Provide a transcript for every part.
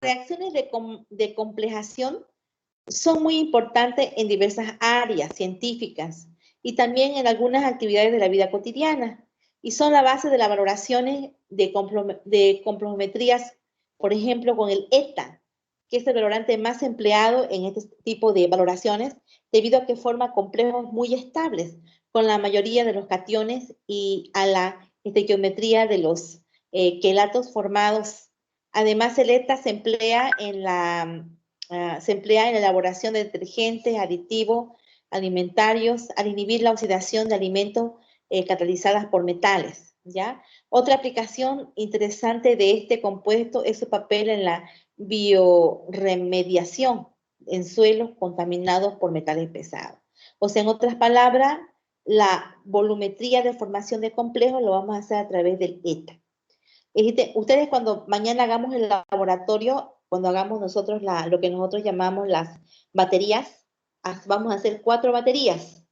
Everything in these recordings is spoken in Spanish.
reacciones de complejación son muy importantes en diversas áreas científicas y también en algunas actividades de la vida cotidiana y son la base de las valoraciones de complejometrías, por ejemplo, con el ETA, que es el valorante más empleado en este tipo de valoraciones debido a que forma complejos muy estables con la mayoría de los cationes y a la estequiometría de los quelatos formados. Además, el ETA se emplea en la elaboración de detergentes, aditivos alimentarios, al inhibir la oxidación de alimentos catalizadas por metales, ¿ya? Otra aplicación interesante de este compuesto es su papel en la bioremediación en suelos contaminados por metales pesados. O sea, en otras palabras, la volumetría de formación de complejos lo vamos a hacer a través del ETA. Ustedes cuando mañana hagamos el laboratorio, cuando hagamos nosotros lo que nosotros llamamos las baterías, vamos a hacer 4 baterías.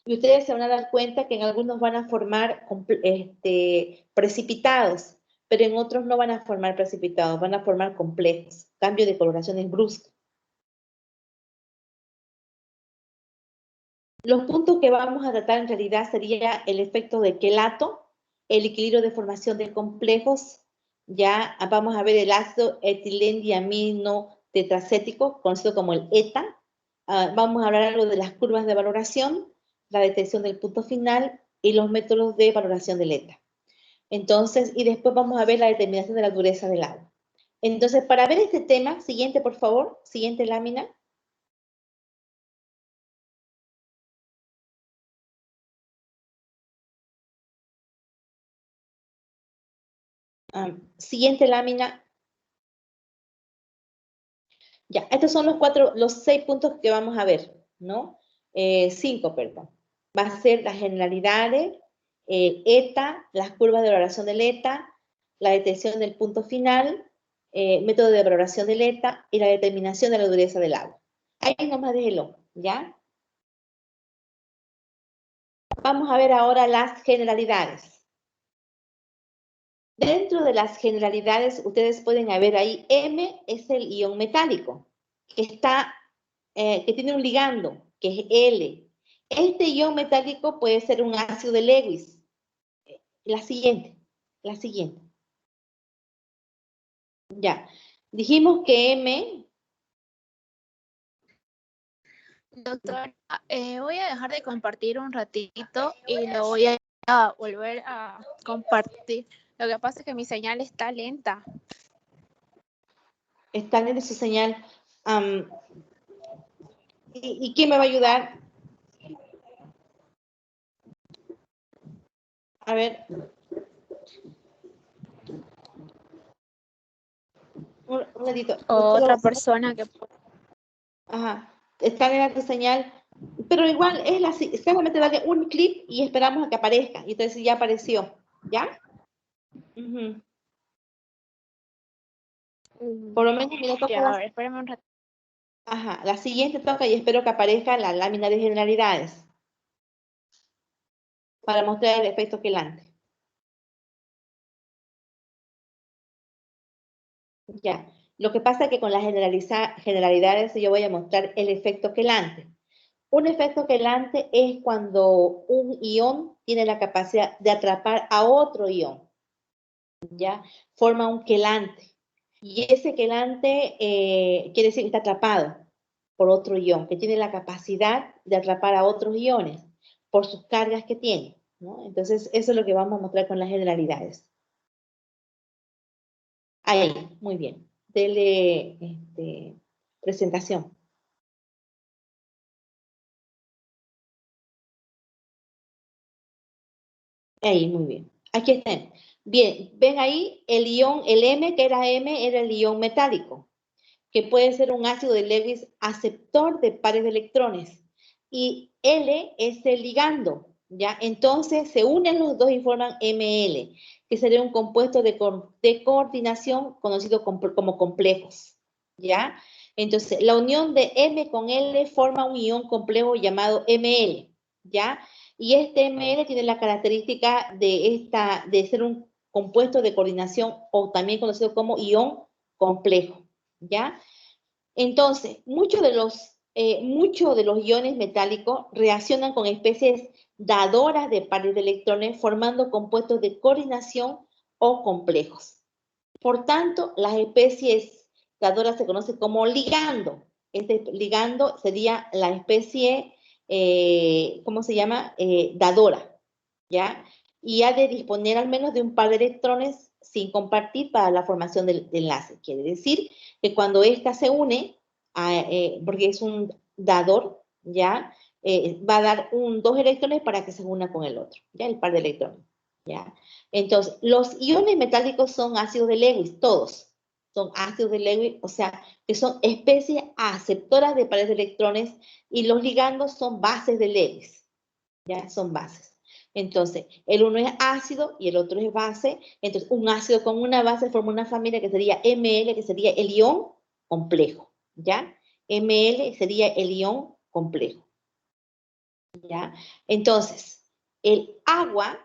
Y ustedes se van a dar cuenta que en algunos van a formar precipitados, pero en otros no van a formar precipitados, van a formar complejos, cambio de coloraciones bruscas. Los puntos que vamos a tratar en realidad sería el efecto de quelato, el equilibrio de formación de complejos, ya vamos a ver el ácido etilendiamino tetracético, conocido como el ETA. Vamos a hablar algo de las curvas de valoración, la detección del punto final y los métodos de valoración del ETA. Entonces, y después vamos a ver la determinación de la dureza del agua. Entonces, para ver este tema, siguiente por favor, siguiente lámina. Siguiente lámina. Ya, estos son los 6 puntos que vamos a ver, ¿no? 5, perdón. Va a ser las generalidades, ETA, las curvas de valoración del ETA, la detección del punto final, método de valoración del ETA y la determinación de la dureza del agua. Ahí nomás déjelo, ¿ya? Vamos a ver ahora las generalidades. Dentro de las generalidades, ustedes pueden ver ahí, M es el ion metálico, que tiene un ligando, que es L. Este ion metálico puede ser un ácido de Lewis. La siguiente. Ya. Dijimos que M... Doctora, voy a dejar de compartir un ratito y lo voy a volver a compartir. Lo que pasa es que mi señal está lenta. Está lenta su señal. ¿Y quién me va a ayudar? A ver. Un ratito. Otra persona que... Ajá. Está lenta tu señal. Pero igual es solamente darle un clic y esperamos a que aparezca. Y entonces ya apareció. ¿Ya? Por lo menos me toca. Ya, a ver, espérame un rato. Ajá, la siguiente toca y espero que aparezca la lámina de generalidades para mostrar el efecto quelante. Ya, lo que pasa es que con las generalidades yo voy a mostrar el efecto quelante. Un efecto quelante es cuando un ion tiene la capacidad de atrapar a otro ion, ¿ya? Forma un quelante. Y ese quelante quiere decir que está atrapado por otro ion, que tiene la capacidad de atrapar a otros iones por sus cargas que tiene, ¿no? Entonces, eso es lo que vamos a mostrar con las generalidades. Ahí, muy bien. Dele presentación. Ahí, muy bien. Aquí están. Bien, ven ahí el ion, el M, que era M, era el ion metálico, que puede ser un ácido de Lewis aceptor de pares de electrones. Y L es el ligando, ¿ya? Entonces se unen los dos y forman ML, que sería un compuesto de coordinación conocido como complejos, ¿ya? Entonces, la unión de M con L forma un ion complejo llamado ML, ¿ya? Y este ML tiene la característica de ser un compuesto de coordinación o también conocido como ion complejo, ¿ya? Entonces, muchos de los iones metálicos reaccionan con especies dadoras de pares de electrones formando compuestos de coordinación o complejos. Por tanto, las especies dadoras se conocen como ligando. Este ligando sería la especie, ¿cómo se llama? Dadora, ¿ya? Y ha de disponer al menos de un par de electrones sin compartir para la formación del enlace. Quiere decir que cuando ésta se une, porque es un dador, ¿ya? Va a dar dos electrones para que se una con el otro, ¿ya? El par de electrones, ¿ya? Entonces, los iones metálicos son ácidos de Lewis, todos son ácidos de Lewis, o sea, que son especies aceptoras de pares de electrones, y los ligandos son bases de Lewis, ¿ya? Son bases. Entonces, el uno es ácido y el otro es base. Entonces, un ácido con una base forma una familia que sería Ml, que sería el ion complejo, ¿ya? Ml sería el ion complejo, ¿ya? Entonces, el agua,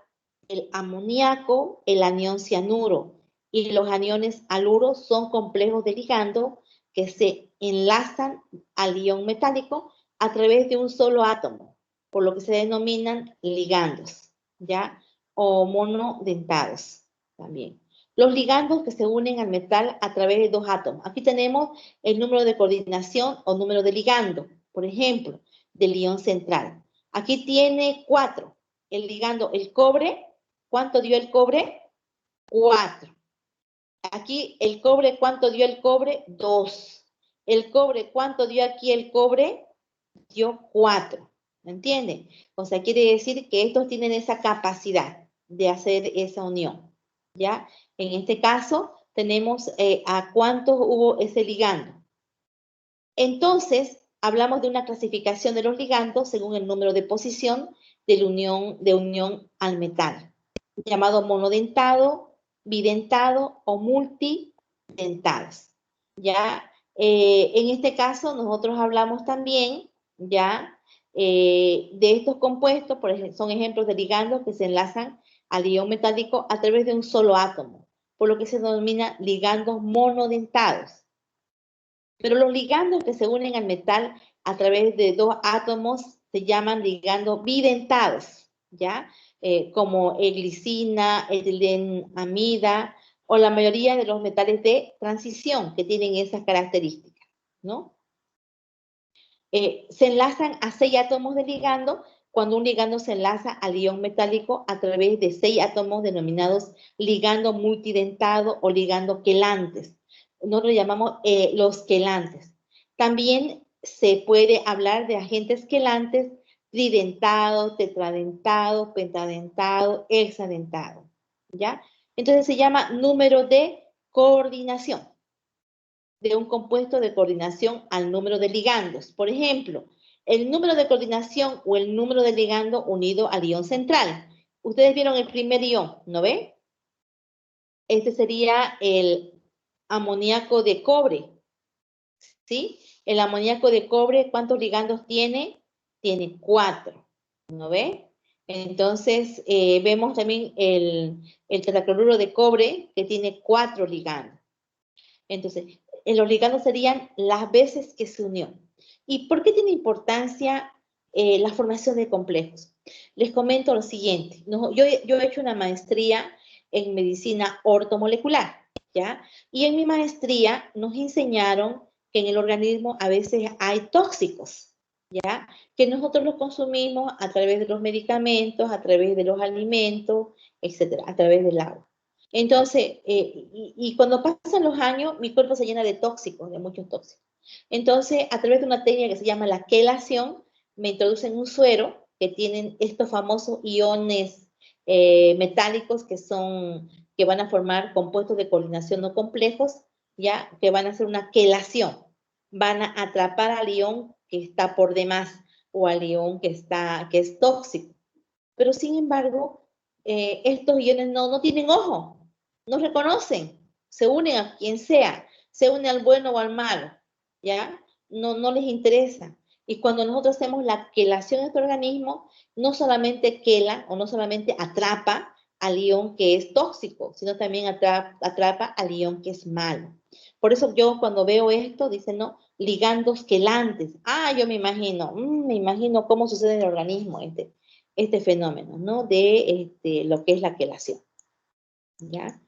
el amoníaco, el anión cianuro y los aniones haluro son complejos de ligando que se enlazan al ion metálico a través de un solo átomo, por lo que se denominan ligandos, ¿ya? O monodentados también. Los ligandos que se unen al metal a través de dos átomos. Aquí tenemos el número de coordinación o número de ligando, por ejemplo, del ion central. Aquí tiene 4. El ligando, el cobre, ¿cuánto dio el cobre? 4. Aquí el cobre, ¿cuánto dio el cobre? 2. El cobre, ¿cuánto dio aquí el cobre? Dio 4. ¿Me entienden? O sea, quiere decir que estos tienen esa capacidad de hacer esa unión, ¿ya? En este caso, tenemos a cuántos hubo ese ligando. Entonces, hablamos de una clasificación de los ligandos según el número de posición de unión al metal, llamado monodentado, bidentado o multidentados. ¿Ya? En este caso, nosotros hablamos también, ¿ya? De estos compuestos, por ejemplo, son ejemplos de ligandos que se enlazan al ion metálico a través de un solo átomo, por lo que se denomina ligandos monodentados. Pero los ligandos que se unen al metal a través de dos átomos se llaman ligandos bidentados, ¿ya? Como glicina, etilenamida o la mayoría de los metales de transición que tienen esas características, ¿no? Se enlazan a 6 átomos de ligando cuando un ligando se enlaza al ion metálico a través de 6 átomos denominados ligando multidentado o ligando quelantes. Nosotros lo llamamos los quelantes. También se puede hablar de agentes quelantes tridentados, tetradentados, pentadentados, hexadentados, ¿ya? Entonces se llama número de coordinación de un compuesto de coordinación al número de ligandos. Por ejemplo, el número de coordinación o el número de ligando unido al ion central. Ustedes vieron el primer ion, ¿no ve? Este sería el amoníaco de cobre, ¿sí? El amoníaco de cobre, ¿cuántos ligandos tiene? Tiene 4, ¿no ve? Entonces, vemos también el tetracloruro de cobre, que tiene 4 ligandos. Entonces, los ligandos serían las veces que se unió. ¿Y por qué tiene importancia la formación de complejos? Les comento lo siguiente. Yo he hecho una maestría en medicina ortomolecular, ¿ya? Y en mi maestría nos enseñaron que en el organismo a veces hay tóxicos, ¿ya? Que nosotros los consumimos a través de los medicamentos, a través de los alimentos, etcétera, a través del agua. Entonces, y cuando pasan los años, mi cuerpo se llena de tóxicos, de muchos tóxicos. Entonces, a través de una técnica que se llama la quelación, me introducen un suero que tienen estos famosos iones metálicos que van a formar compuestos de coordinación no complejos, ya que van a hacer una quelación. Van a atrapar al ion que está por demás o al ion que es tóxico. Pero sin embargo, estos iones no tienen ojo, no reconocen, se unen a quien sea, se une al bueno o al malo, ¿ya? No les interesa. Y cuando nosotros hacemos la quelación de este organismo, no solamente quela o no solamente atrapa, al ion que es tóxico, sino también atrapa al ion que es malo. Por eso yo cuando veo esto, dicen, no, ligandos quelantes. Ah, yo me imagino cómo sucede en el organismo este fenómeno, ¿no? De lo que es la quelación, ¿ya?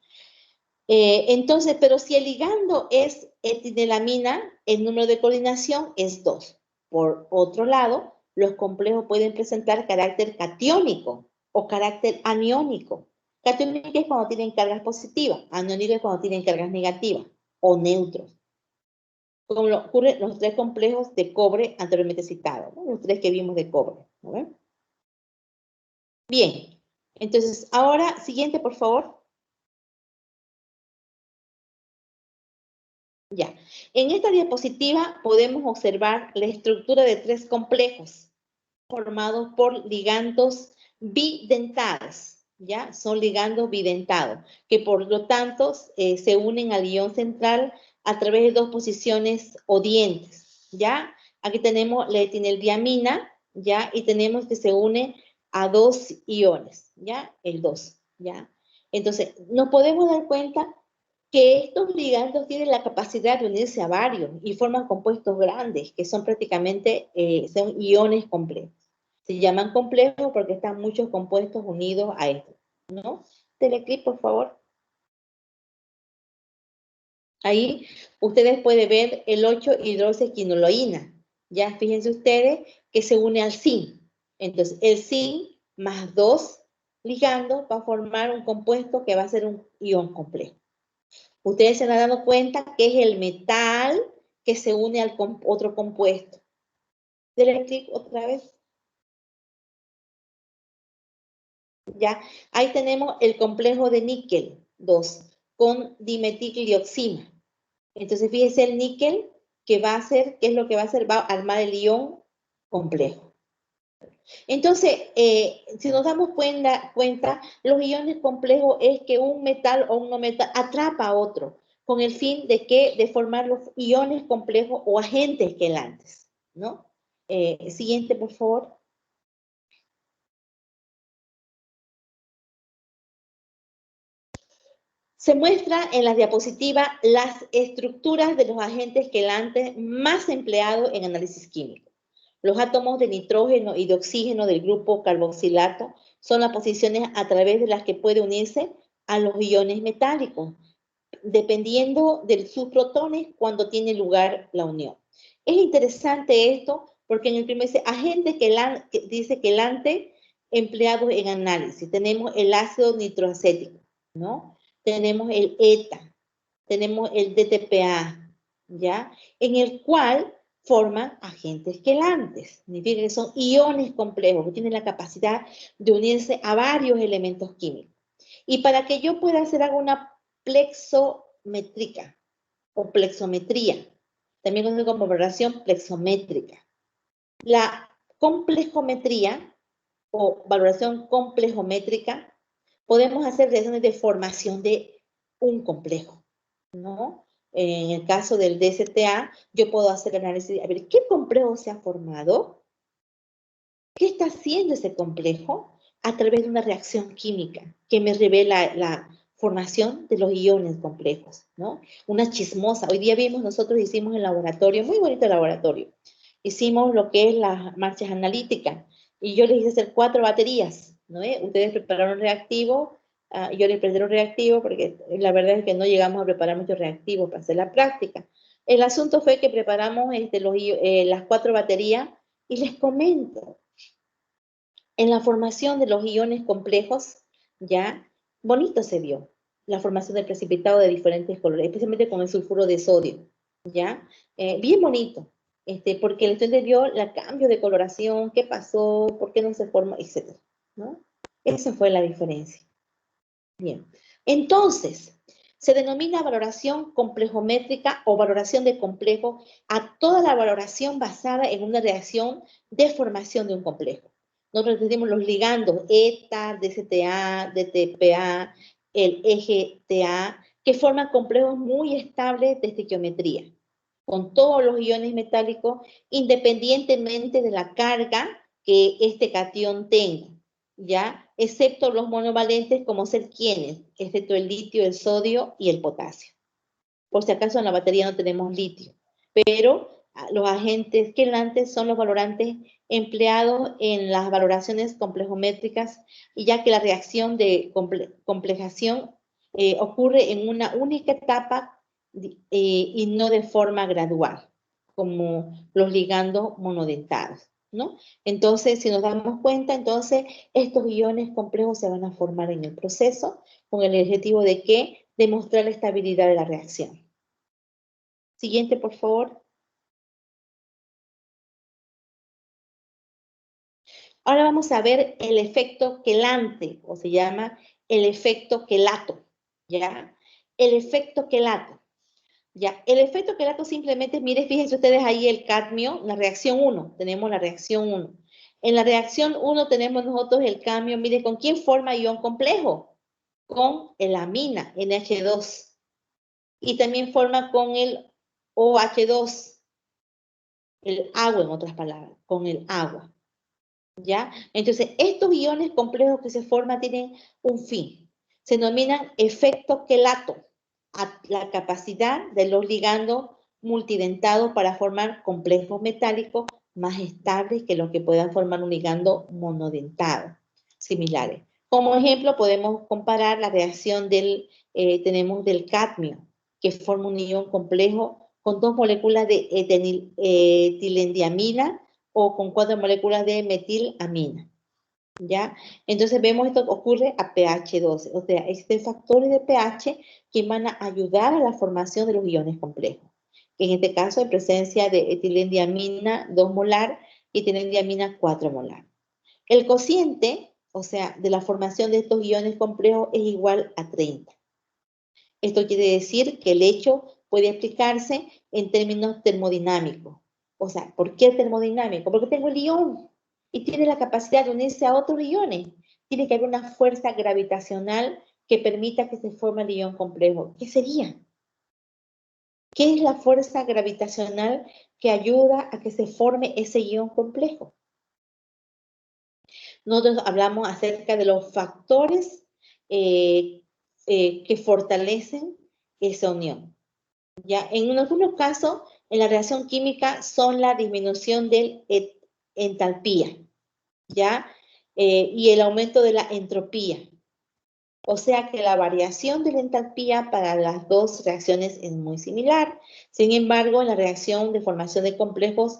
Entonces, pero si el ligando es etilelamina, el número de coordinación es 2. Por otro lado, los complejos pueden presentar carácter catiónico o carácter aniónico. Catiónico es cuando tienen cargas positivas, aniónico es cuando tienen cargas negativas o neutros. Como ocurre en los 3 complejos de cobre anteriormente citados, ¿no? Los 3 que vimos de cobre, ¿no? Bien, entonces ahora, siguiente, por favor. Ya. En esta diapositiva podemos observar la estructura de 3 complejos formados por ligandos bidentados, ¿ya? Son ligandos bidentados, que por lo tanto se unen al ion central a través de 2 posiciones o dientes, ¿ya? Aquí tenemos la etinildiamina, ¿ya? Y tenemos que se une a 2 iones, ¿ya? El 2, ¿ya? Entonces, nos podemos dar cuenta que estos ligandos tienen la capacidad de unirse a varios y forman compuestos grandes, que son prácticamente son iones complejos. Se llaman complejos porque están muchos compuestos unidos a esto, ¿no? Teleclip, por favor. Ahí ustedes pueden ver el 8-hidroxiquinoloína. Ya fíjense ustedes que se une al zinc. Entonces, el zinc más 2 ligandos va a formar un compuesto que va a ser un ion complejo. Ustedes se han dado cuenta que es el metal que se une al otro compuesto. Denle clic otra vez. Ya, ahí tenemos el complejo de níquel 2 con dimetilglioxina. Entonces, fíjense el níquel que va a hacer, ¿qué es lo que va a hacer? Va a armar el ion complejo. Entonces, si nos damos cuenta, los iones complejos es que un metal o un no metal atrapa a otro, con el fin de que de formar los iones complejos o agentes quelantes, ¿no? Siguiente, por favor. Se muestra en la diapositiva las estructuras de los agentes quelantes más empleados en análisis químico. Los átomos de nitrógeno y de oxígeno del grupo carboxilato son las posiciones a través de las que puede unirse a los iones metálicos, dependiendo de sus protones cuando tiene lugar la unión. Es interesante esto porque en el primer dice agente dice quelante empleados en análisis. Tenemos el ácido nitroacético, ¿no? Tenemos el ETA, tenemos el DTPA, ¿ya? En el cual forman agentes quelantes. Significa que son iones complejos que tienen la capacidad de unirse a varios elementos químicos. Y para que yo pueda hacer alguna plexométrica o plexometría, también conocida como valoración plexométrica. La complejometría o valoración complejométrica, podemos hacer reacciones de formación de un complejo, ¿no? En el caso del DSTA, yo puedo hacer análisis, a ver, ¿qué complejo se ha formado? ¿Qué está haciendo ese complejo? A través de una reacción química que me revela la formación de los iones complejos, ¿no? Una chismosa. Hoy día nosotros hicimos el laboratorio, muy bonito el laboratorio. Hicimos lo que es las marchas analíticas y yo les hice hacer 4 baterías, ¿no? Ustedes prepararon reactivos, yo les preparé un reactivo porque la verdad es que no llegamos a preparar muchos reactivos para hacer la práctica. El asunto fue que preparamos las 4 baterías y les comento, en la formación de los iones complejos, ya, bonito se vio la formación del precipitado de diferentes colores, especialmente con el sulfuro de sodio, ya, bien bonito, porque el estudiante vio el cambio de coloración, qué pasó, por qué no se formó, etcétera, ¿no? Esa fue la diferencia. Bien, entonces, se denomina valoración complejométrica o valoración de complejo a toda la valoración basada en una reacción de formación de un complejo. Nosotros tenemos los ligandos ETA, DCTA, DTPA, el EGTA, que forman complejos muy estables de estequiometría, con todos los iones metálicos, independientemente de la carga que este catión tenga. ¿ya? Excepto los monovalentes, como ser quienes, excepto el litio, el sodio y el potasio. Por si acaso en la batería no tenemos litio, pero los agentes quelantes son los valorantes empleados en las valoraciones complejométricas, y ya que la reacción de complejación ocurre en una única etapa y no de forma gradual, como los ligandos monodentados, ¿no? Entonces, si nos damos cuenta, entonces estos iones complejos se van a formar en el proceso con el objetivo de ¿qué? Demostrar la estabilidad de la reacción. Siguiente, por favor. Ahora vamos a ver el efecto quelante, o se llama el efecto quelato, ¿ya? El efecto quelato, ¿ya? El efecto quelato simplemente, mire, fíjense ustedes ahí el cadmio, la reacción 1, tenemos la reacción 1. En la reacción 1 tenemos nosotros el cadmio, mire, ¿con quién forma ion complejo? Con el amina, NH2. Y también forma con el OH2, el agua en otras palabras, con el agua. ¿Ya? Entonces, estos iones complejos que se forman tienen un fin. Se denominan efecto quelato, a la capacidad de los ligandos multidentados para formar complejos metálicos más estables que los que puedan formar un ligando monodentado, similares. Como ejemplo, podemos comparar la reacción tenemos del cadmio, que forma un ion complejo con 2 moléculas de etilendiamina o con 4 moléculas de metilamina, ¿ya? Entonces vemos esto ocurre a pH 12, o sea, existen factores de pH que van a ayudar a la formación de los iones complejos. En este caso, en presencia de etilendiamina 2 molar y etilendiamina 4 molar. El cociente, o sea, de la formación de estos iones complejos es igual a 30. Esto quiere decir que el hecho puede explicarse en términos termodinámicos. O sea, ¿por qué termodinámico? Porque tengo el ion y tiene la capacidad de unirse a otros iones. Tiene que haber una fuerza gravitacional que permita que se forme el ion complejo. ¿Qué sería? ¿Qué es la fuerza gravitacional que ayuda a que se forme ese ion complejo? Nosotros hablamos acerca de los factores que fortalecen esa unión. ¿Ya? En algunos casos, en la reacción química son la disminución de entalpía, ¿ya? Y el aumento de la entropía. O sea que la variación de la entalpía para las dos reacciones es muy similar. Sin embargo, en la reacción de formación de complejos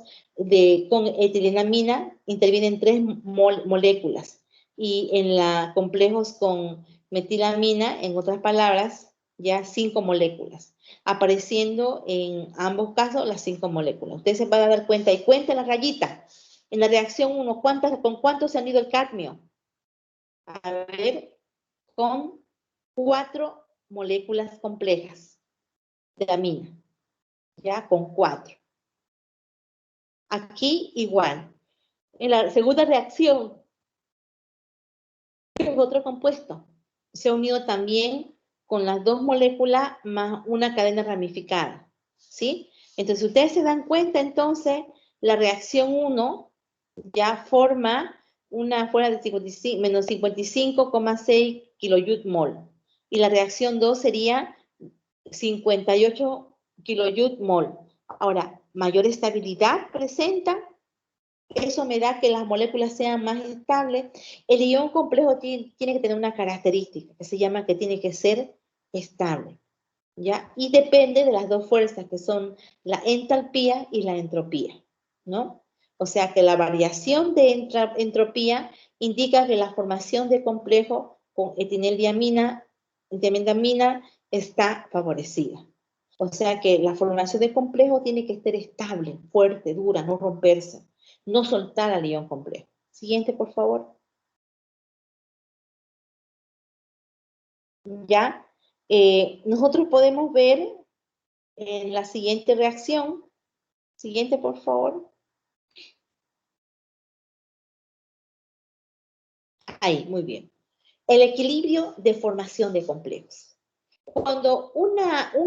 con etilenamina intervienen 3 moléculas. Y en la complejos con metilamina, en otras palabras, ya 5 moléculas. Apareciendo en ambos casos las 5 moléculas. Ustedes se van a dar cuenta y cuenten la rayita. En la reacción 1, ¿con cuánto se han ido el cadmio? A ver, con 4 moléculas complejas de amina, ya con 4. Aquí igual. En la segunda reacción, es otro compuesto. Se ha unido también con las 2 moléculas más una cadena ramificada, ¿sí? Entonces, ustedes se dan cuenta, entonces, la reacción 1 ya forma una fuera de 55, menos 55,6 kilojoule mol. Y la reacción 2 sería 58 kilojoule mol. Ahora, mayor estabilidad presenta, eso me da que las moléculas sean más estables. El ion complejo tiene que tener una característica que se llama que tiene que ser estable, ¿ya? Y depende de las dos fuerzas que son la entalpía y la entropía, ¿no? O sea que la variación de entropía indica que la formación de complejo con etilendiamina está favorecida. O sea que la formación de complejo tiene que estar estable, fuerte, dura, no romperse, no soltar al ion complejo. Siguiente, por favor. Ya, nosotros podemos ver en la siguiente reacción. Siguiente, por favor. Ahí, muy bien. El equilibrio de formación de complejos. Cuando un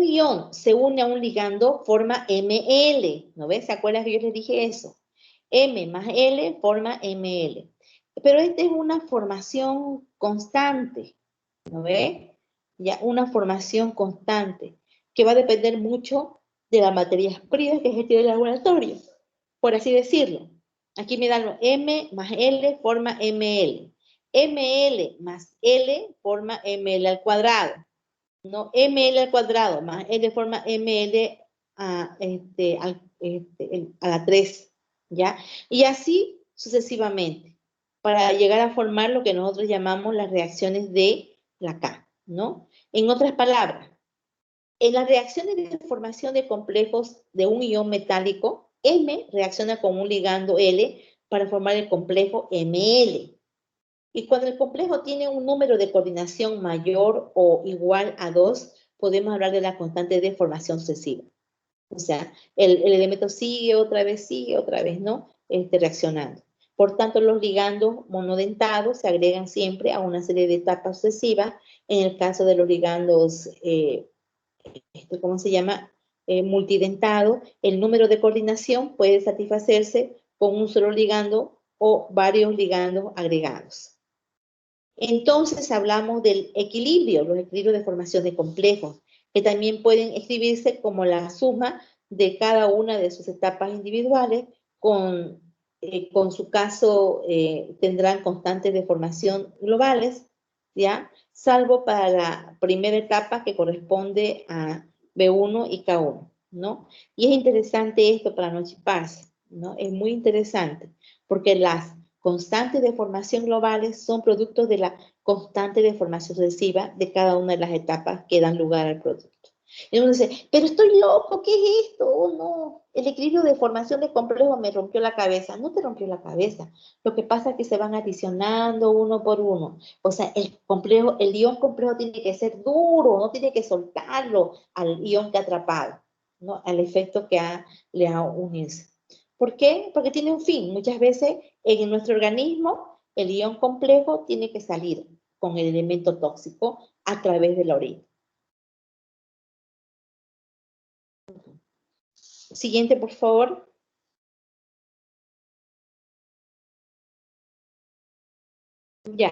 ion se une a un ligando, forma ML. ¿No ves? ¿Se acuerdan que yo les dije eso? M más L forma ML. Pero esta es una formación constante, ¿no ve? Ya, una formación constante que va a depender mucho de las materias primas que se tiene en el laboratorio, por así decirlo. Aquí me dan M más L forma ML. ML más L forma ML al cuadrado. ¿No? ML al cuadrado más L forma ML a la 3, ¿ya? Y así sucesivamente, para llegar a formar lo que nosotros llamamos las reacciones de la K, ¿no? En otras palabras, en las reacciones de formación de complejos de un ion metálico, M reacciona con un ligando L para formar el complejo ML. Y cuando el complejo tiene un número de coordinación mayor o igual a 2, podemos hablar de la constante de formación sucesiva. O sea, el elemento sigue otra vez, ¿no? Reaccionando. Por tanto, los ligandos monodentados se agregan siempre a una serie de etapas sucesivas. En el caso de los ligandos, ¿cómo se llama? Multidentados, el número de coordinación puede satisfacerse con un solo ligando o varios ligandos agregados. Entonces hablamos del equilibrio, los equilibrios de formación de complejos, que también pueden escribirse como la suma de cada una de sus etapas individuales, con su caso tendrán constantes de formación globales, ¿ya? Salvo para la primera etapa que corresponde a B1 y K1, ¿no? Y es interesante esto para no chiparse, ¿no? Es muy interesante, porque las constantes de formación globales son productos de la constante de formación sucesiva de cada una de las etapas que dan lugar al producto. Y uno dice, pero estoy loco, ¿qué es esto? Oh, no, el equilibrio de formación de complejos me rompió la cabeza. No te rompió la cabeza. Lo que pasa es que se van adicionando uno por uno. O sea, el ion complejo tiene que ser duro, no tiene que soltarlo al ion que ha atrapado, ¿no? Al efecto que le ha unido. ¿Por qué? Porque tiene un fin. Muchas veces en nuestro organismo el ion complejo tiene que salir con el elemento tóxico a través de la orina. Siguiente, por favor. Ya.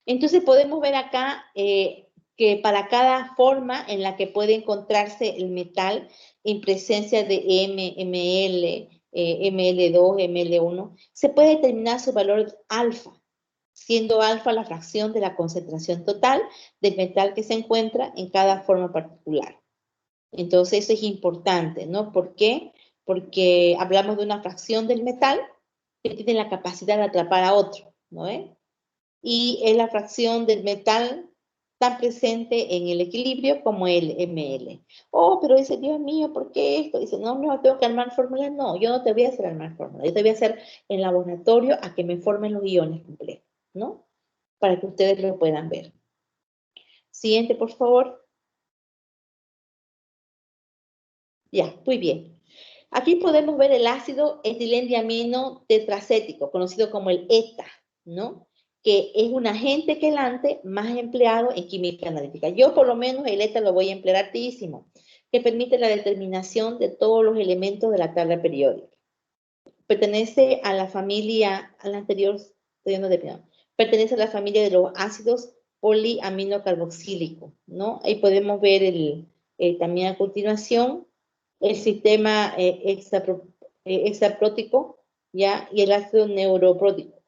Entonces podemos ver acá que para cada forma en la que puede encontrarse el metal en presencia de M, ML, ML2, ML1, se puede determinar su valor alfa, siendo alfa la fracción de la concentración total del metal que se encuentra en cada forma particular. Entonces eso es importante, ¿no? ¿Por qué? Porque hablamos de una fracción del metal que tiene la capacidad de atrapar a otro, ¿no? Y es la fracción del metal tan presente en el equilibrio como el ML. Oh, pero dice, Dios mío, ¿por qué esto? Dice, no, no, tengo que armar fórmulas. No, yo no te voy a hacer armar fórmulas. Yo te voy a hacer en laboratorio a que me formen los iones complejos, ¿no? Para que ustedes lo puedan ver. Siguiente, por favor. Ya, muy bien. Aquí podemos ver el ácido etilendiamino tetracético, conocido como el ETA, ¿no? Que es un agente quelante más empleado en química analítica. Yo por lo menos el ETA lo voy a emplear hartísimo, que permite la determinación de todos los elementos de la tabla periódica. Pertenece a la familia, a la anterior, pertenece a la familia de los ácidos poliaminocarboxílicos, ¿no? Ahí podemos ver también a continuación el sistema hexaprótico, ¿ya? Y el ácido neuroprótico.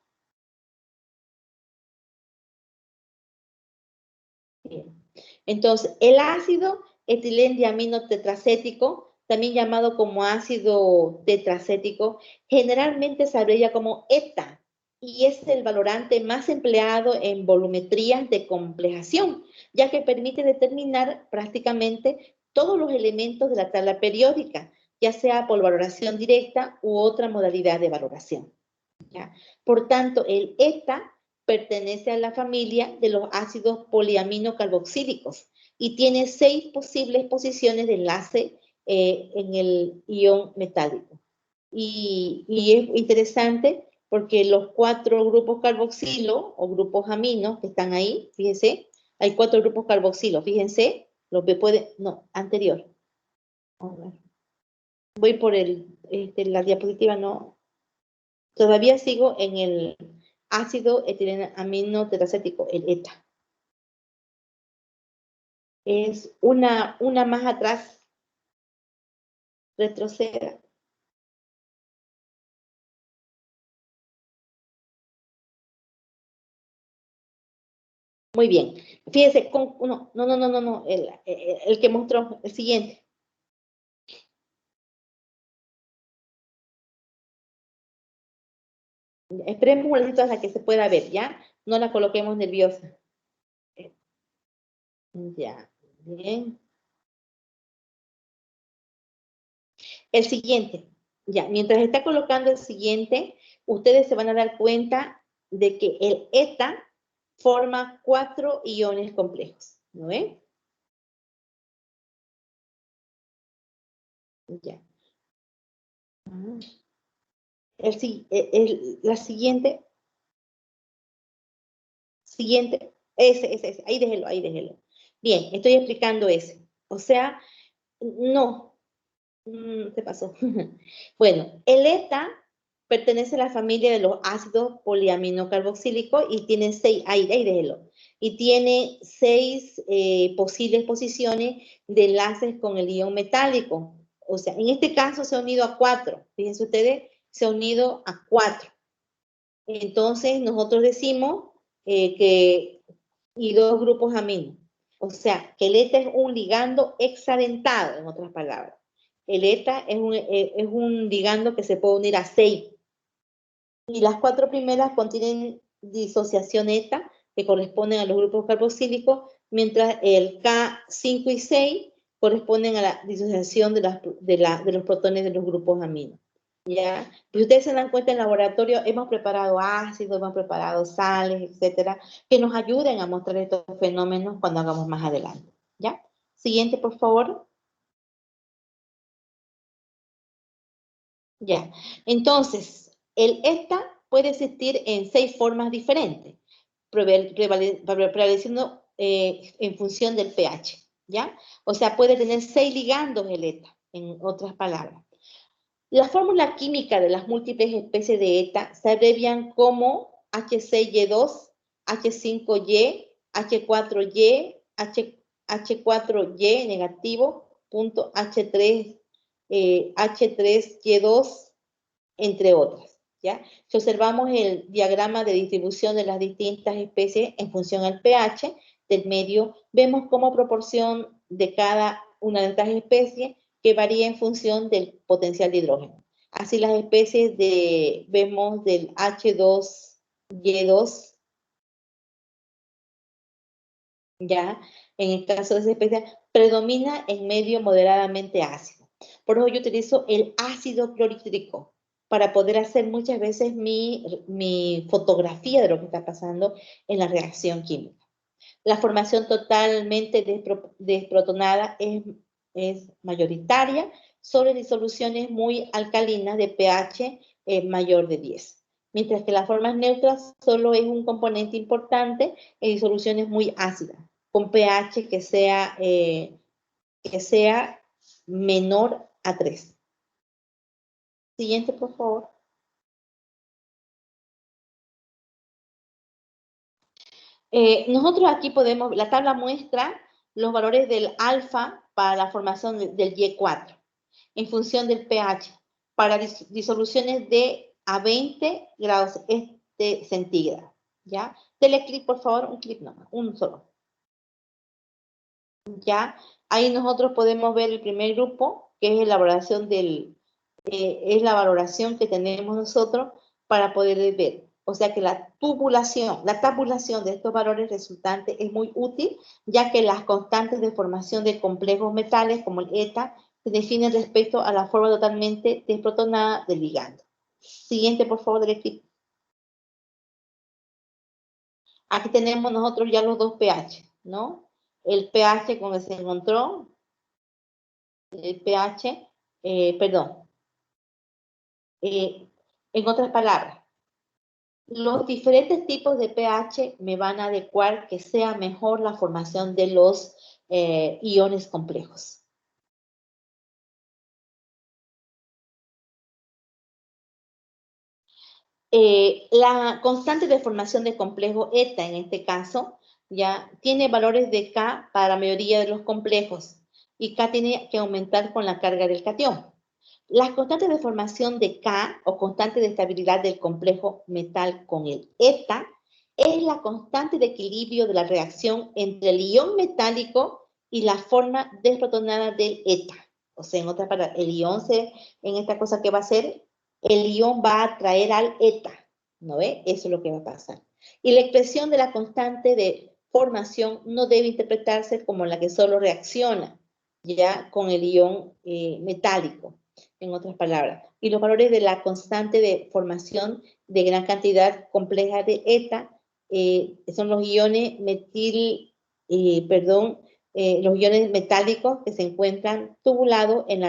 Bien. Entonces, el ácido etilendiamino tetracético, también llamado como ácido tetracético, generalmente se abrevia como ETA y es el valorante más empleado en volumetrías de complejación, ya que permite determinar prácticamente todos los elementos de la tabla periódica, ya sea por valoración directa u otra modalidad de valoración, ¿ya? Por tanto, el ETA pertenece a la familia de los ácidos poliaminocarboxílicos y tiene 6 posibles posiciones de enlace en el ion metálico. Y es interesante porque los 4 grupos carboxilo o grupos aminos que están ahí, fíjense, hay 4 grupos carboxilo, fíjense, lo que puede, no, anterior. Voy por la diapositiva, no, todavía sigo en ácido etilenamino tetracético, el ETA. Es una más atrás. Retroceda. Muy bien. Fíjense, no, el que mostró, el siguiente. Esperemos un momentito hasta que se pueda ver, ¿ya? No la coloquemos nerviosa. Ya, bien. El siguiente, ya, mientras está colocando el siguiente, ustedes se van a dar cuenta de que el ETA forma 4 iones complejos, ¿no ven? Ya. La siguiente, ese, ahí déjelo. Bien, estoy explicando ese. O sea, no, ¿qué pasó? Bueno, el ETA pertenece a la familia de los ácidos poliaminocarboxílicos y tiene 6, ahí déjelo, y tiene 6 posibles posiciones de enlaces con el ion metálico. O sea, en este caso se ha unido a 4. Fíjense ustedes, se ha unido a 4. Entonces, nosotros decimos y 2 grupos aminos. O sea, que el ETA es un ligando hexadentado, en otras palabras. El ETA es un ligando que se puede unir a 6. Y las 4 primeras contienen disociación ETA, que corresponden a los grupos carboxílicos, mientras el K5 y 6 corresponden a la disociación de los protones de los grupos aminos. ¿Ya? Pues ustedes se dan cuenta, en laboratorio hemos preparado ácidos, hemos preparado sales, etcétera, que nos ayuden a mostrar estos fenómenos cuando hagamos más adelante. ¿Ya? Siguiente, por favor. Ya. Entonces, el ETA puede existir en 6 formas diferentes, prevaleciendo en función del pH. ¿Ya? O sea, puede tener 6 ligandos el ETA, en otras palabras. La fórmula química de las múltiples especies de ETA se abrevian como H6Y2, H5Y, H4Y, H4Y negativo, punto H3, H3Y2, entre otras. ¿Ya? Si observamos el diagrama de distribución de las distintas especies en función al pH del medio, vemos como proporción de cada una de estas especies que varía en función del potencial de hidrógeno. Así las especies vemos del H2Y2, ya, en el caso de esa especie, predomina en medio moderadamente ácido. Por eso yo utilizo el ácido clorhídrico para poder hacer muchas veces mi fotografía de lo que está pasando en la reacción química. La formación totalmente desprotonada es mayoritaria sobre disoluciones muy alcalinas de pH mayor de 10. Mientras que las formas neutras solo es un componente importante en disoluciones muy ácidas, con pH que sea menor a 3. Siguiente, por favor. Nosotros aquí podemos, la tabla muestra los valores del alfa para la formación del Y4 en función del pH para disoluciones de a 20 grados centígrados. ¿Ya? Dele clic, por favor, un clic nomás, un solo. ¿Ya? Ahí nosotros podemos ver el primer grupo, que es es la valoración que tenemos nosotros para poder ver. O sea que la tabulación de estos valores resultantes es muy útil, ya que las constantes de formación de complejos metales, como el ETA, se definen respecto a la forma totalmente desprotonada del ligando. Siguiente, por favor, del equipo. Aquí tenemos nosotros ya los dos pH, ¿no? El pH con el que se encontró, el pH, perdón. En otras palabras, los diferentes tipos de pH me van a adecuar que sea mejor la formación de los iones complejos. La constante de formación de complejo eta, en este caso, ya tiene valores de K para la mayoría de los complejos y K tiene que aumentar con la carga del catión. Las constantes de formación de K o constante de estabilidad del complejo metal con el eta es la constante de equilibrio de la reacción entre el ion metálico y la forma desprotonada del eta. O sea, en otras palabras, el ion en esta cosa que va a hacer, el ion va a atraer al eta, ¿no ve? Eso es lo que va a pasar. Y la expresión de la constante de formación no debe interpretarse como la que solo reacciona ya con el ion metálico, en otras palabras. Y los valores de la constante de formación de gran cantidad compleja de eta son los iones los iones metálicos que se encuentran tubulados en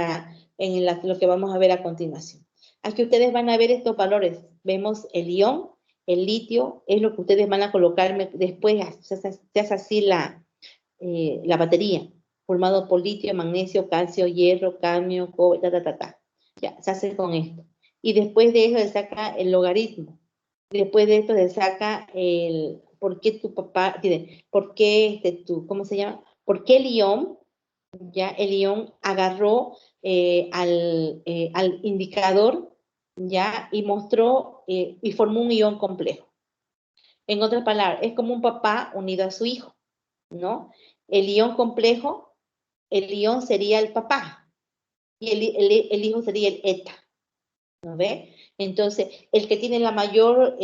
lo que vamos a ver a continuación. Aquí ustedes van a ver estos valores. Vemos el ion, el litio, es lo que ustedes van a colocar después, se hace así la batería, formado por litio, magnesio, calcio, hierro, cadmio, cobre, Ya, se hace con esto. Y después de eso se saca el logaritmo. Después de esto se saca el por qué tu papá, por qué ¿cómo se llama? ¿Por qué el ion, ya el ion agarró al indicador, ya, y mostró y formó un ion complejo? En otras palabras, es como un papá unido a su hijo, ¿no? El ion complejo, el ion sería el papá y el hijo sería el eta, ¿no ve? Entonces, el que tiene la mayor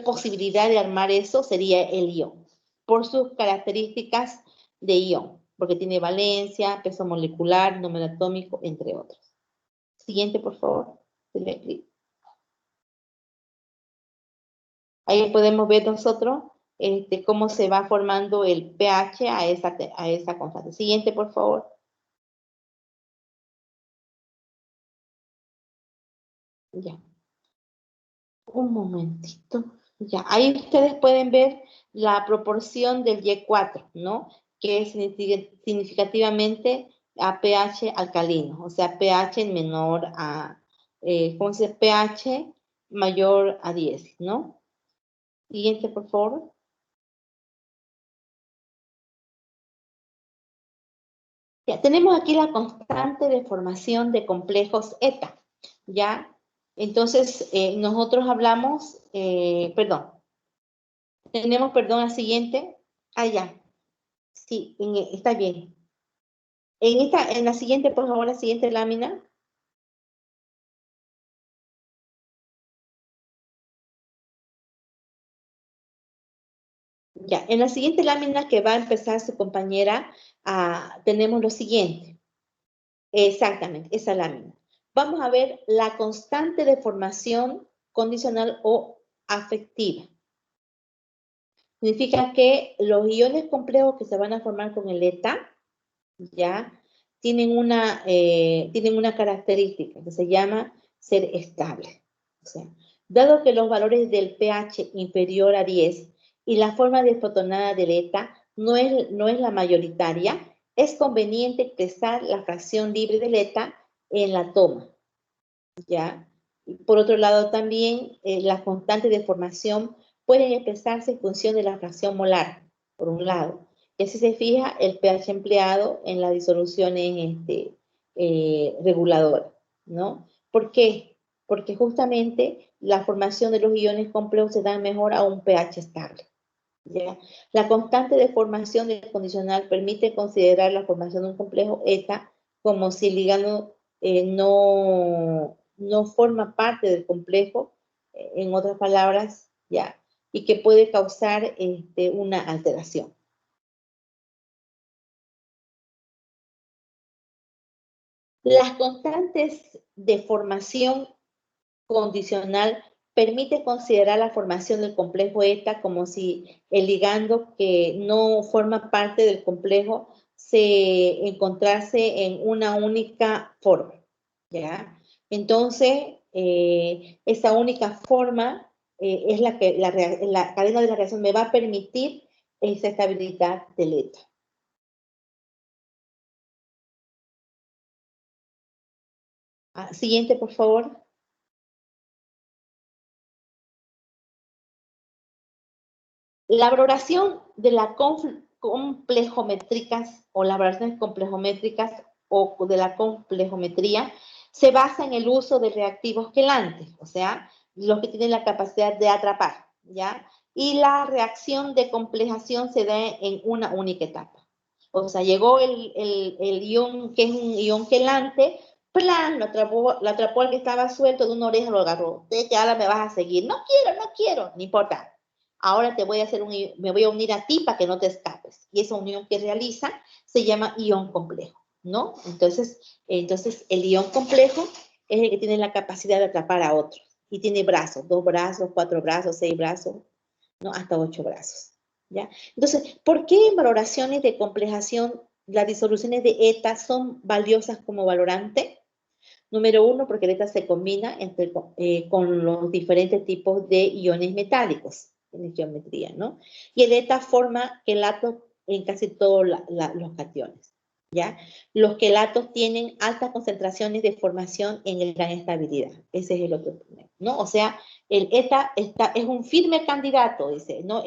posibilidad de armar eso sería el ion, por sus características de ion, porque tiene valencia, peso molecular, número atómico, entre otros. Siguiente, por favor. Ahí podemos ver nosotros cómo se va formando el pH a esa constante. Siguiente, por favor. Ya. Un momentito. Ya, ahí ustedes pueden ver la proporción del Y4, ¿no? Que es significativamente a pH alcalino, o sea, pH menor a, ¿cómo se dice? pH mayor a 10, ¿no? Siguiente, por favor. Ya, tenemos aquí la constante de formación de complejos eta, ¿ya? Entonces, nosotros hablamos, perdón, perdón, la siguiente. Ah, ya. Sí, está bien. En la siguiente, por favor, la siguiente lámina. Ya, en la siguiente lámina que va a empezar su compañera, tenemos lo siguiente. Exactamente, esa lámina. Vamos a ver la constante de formación condicional o afectiva. Significa que los iones complejos que se van a formar con el eta, ya, tienen una característica que se llama ser estable. O sea, dado que los valores del pH inferior a 10 y la forma desprotonada del eta no es la mayoritaria, es conveniente expresar la fracción libre del eta en la toma, ¿ya? Por otro lado, también las constantes de formación pueden expresarse en función de la fracción molar, por un lado. Y así se fija el pH empleado en las disoluciones reguladoras, ¿no? ¿Por qué? Porque justamente la formación de los iones complejos se da mejor a un pH estable, ¿ya? La constante de formación del condicional permite considerar la formación de un complejo eta como si el ligando no forma parte del complejo, en otras palabras, ya, y que puede causar una alteración. Las constantes de formación condicional permite considerar la formación del complejo eta como si el ligando que no forma parte del complejo se encontrase en una única forma, ¿ya? Entonces, esa única forma es la que la cadena de la reacción me va a permitir esa estabilidad del eta. Siguiente, por favor. La valoración de la complejométricas o las valoraciones complejométricas o de la complejometría se basa en el uso de reactivos quelantes, o sea, los que tienen la capacidad de atrapar, ¿ya? Y la reacción de complejación se da en una única etapa. O sea, llegó el ion, que es un ion quelante, plan, lo atrapó al que estaba suelto de una oreja, lo agarró. De que ahora me vas a seguir. No quiero, no importa. Ahora te voy a hacer me voy a unir a ti para que no te escapes. Y esa unión que realiza se llama ion complejo, ¿no? Entonces el ion complejo es el que tiene la capacidad de atrapar a otros. Y tiene brazos, 2 brazos, 4 brazos, 6 brazos, ¿no? Hasta 8 brazos, ¿ya? Entonces, ¿por qué en valoraciones de complejación las disoluciones de ETA son valiosas como valorante? Número 1, porque el ETA se combina con los diferentes tipos de iones metálicos en geometría, ¿no? Y el ETA forma quelatos en casi todos los cationes, ¿ya? Los quelatos tienen altas concentraciones de formación en gran estabilidad. Ese es el otro problema, ¿no? O sea, el ETA es un firme candidato, dice, ¿no?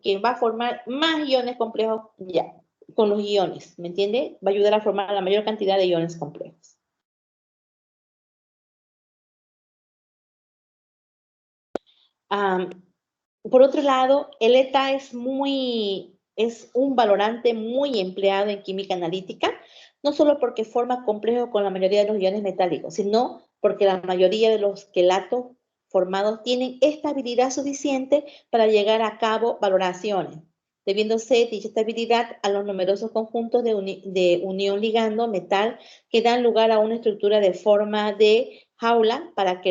Que va a formar más iones complejos, ya, con los iones, ¿me entiende? Va a ayudar a formar la mayor cantidad de iones complejos. Por otro lado, el ETA es un valorante muy empleado en química analítica, no solo porque forma complejos con la mayoría de los iones metálicos, sino porque la mayoría de los quelatos formados tienen estabilidad suficiente para llegar a cabo valoraciones, debiéndose dicha estabilidad a los numerosos conjuntos de unión ligando metal que dan lugar a una estructura de forma de jaula para que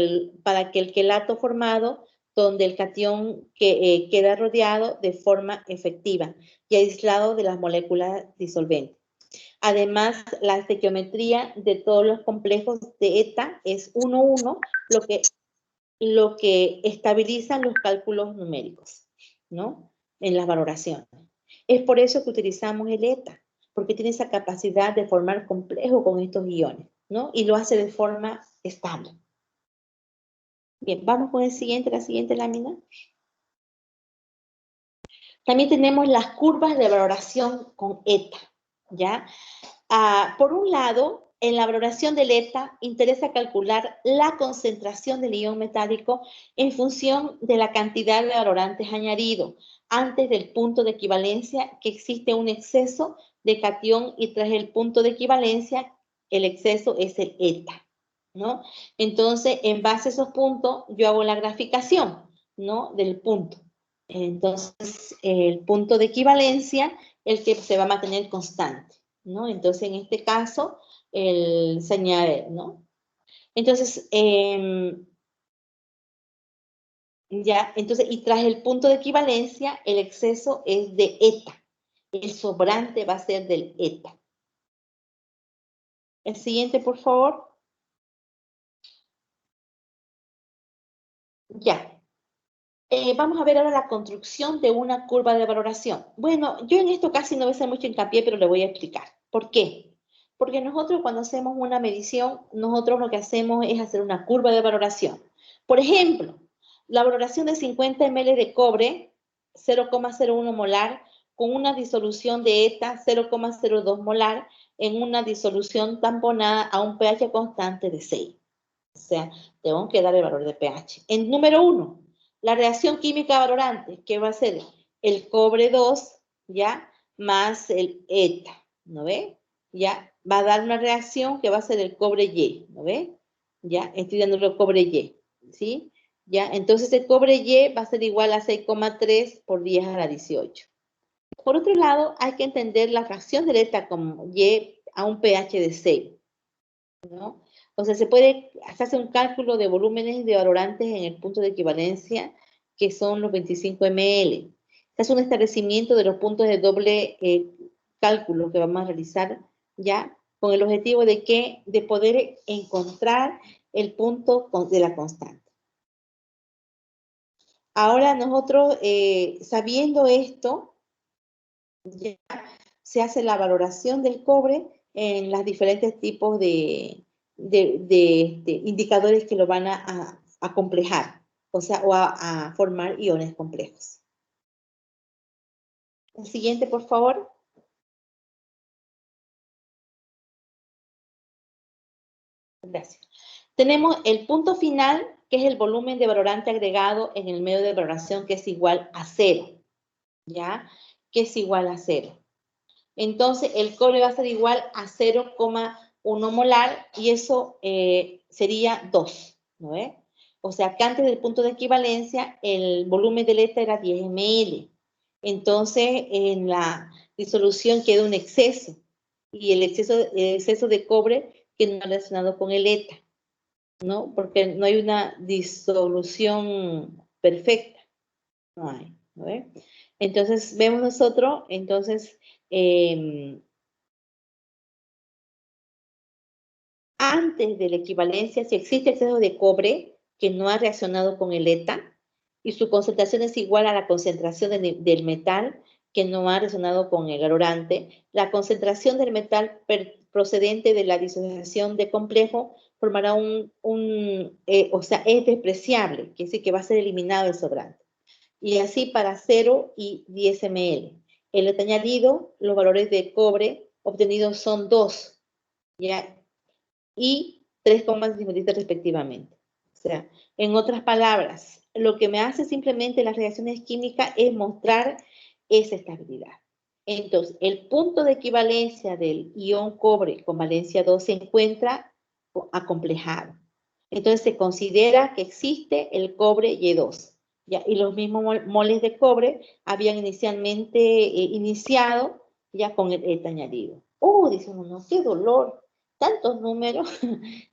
el quelato formado donde el catión queda rodeado de forma efectiva y aislado de las moléculas disolventes. Además, la estequiometría de todos los complejos de ETA es 1,1, lo que estabiliza los cálculos numéricos, ¿no? En las valoraciones. Es por eso que utilizamos el ETA, porque tiene esa capacidad de formar complejo con estos iones, ¿no? Y lo hace de forma estable. Bien, vamos con la siguiente lámina. También tenemos las curvas de valoración con ETA, ¿ya? Por un lado, en la valoración del ETA interesa calcular la concentración del ion metálico en función de la cantidad de valorantes añadidos antes del punto de equivalencia, que existe un exceso de catión y tras el punto de equivalencia el exceso es el ETA, ¿no? Entonces, en base a esos puntos, yo hago la graficación, ¿no? Del punto. Entonces, el punto de equivalencia, el que se va a mantener constante, ¿no? Entonces, en este caso, se añade, ¿no? Entonces, y tras el punto de equivalencia, el exceso es de ETA. El sobrante va a ser del ETA. El siguiente, por favor. Ya. Vamos a ver ahora la construcción de una curva de valoración. Bueno, yo en esto casi no voy a hacer mucho hincapié, pero le voy a explicar. ¿Por qué? Porque nosotros cuando hacemos una medición, nosotros lo que hacemos es hacer una curva de valoración. Por ejemplo, la valoración de 50 ml de cobre, 0,01 molar, con una disolución de ETA 0,02 molar en una disolución tamponada a un pH constante de 6. O sea, tengo que dar el valor de pH. En número 1, la reacción química valorante, que va a ser el cobre 2, ¿ya? Más el ETA, ¿no ve? Ya, va a dar una reacción que va a ser el cobre Y, ¿no ve? Ya, estoy dando el cobre Y, ¿sí? Ya, entonces el cobre Y va a ser igual a 6,3 por 10 a la 18. Por otro lado, hay que entender la fracción del ETA como Y a un pH de 6, ¿no? O sea, se hace un cálculo de volúmenes de valorantes en el punto de equivalencia, que son los 25 ml. Se hace un establecimiento de los puntos de doble cálculo que vamos a realizar ya, con el objetivo de poder encontrar el punto de la constante. Ahora nosotros, sabiendo esto, ya se hace la valoración del cobre en los diferentes tipos de indicadores que lo van a complejar, o sea, a formar iones complejos. El siguiente, por favor. Gracias. Tenemos el punto final, que es el volumen de valorante agregado en el medio de valoración, que es igual a 0. ¿Ya? Que es igual a 0. Entonces, el cobre va a ser igual a 0,1 molar y eso sería 2. ¿No ve? O sea, que antes del punto de equivalencia, el volumen del ETA era 10 ml. Entonces, en la disolución queda un exceso. Y el exceso de cobre que no ha relacionado con el ETA, ¿no? Porque no hay una disolución perfecta. No hay, ¿no ve? Entonces, vemos nosotros, entonces, antes de la equivalencia, si existe exceso de cobre que no ha reaccionado con el ETA y su concentración es igual a la concentración del metal que no ha reaccionado con el valorante, la concentración del metal procedente de la disociación de complejo formará o sea, es despreciable, quiere decir que va a ser eliminado el sobrante. Y así para 0 y 10 ml. El ETA añadido, los valores de cobre obtenidos son 2, ¿ya? Y 3,57 respectivamente. O sea, en otras palabras, lo que me hace simplemente las reacciones químicas es mostrar esa estabilidad. Entonces, el punto de equivalencia del ion cobre con valencia 2 se encuentra acomplejado. Entonces, se considera que existe el cobre Y2. ¿Ya? Y los mismos moles de cobre habían inicialmente iniciado ya con el ETA añadido. Dice uno, qué dolor, tantos números.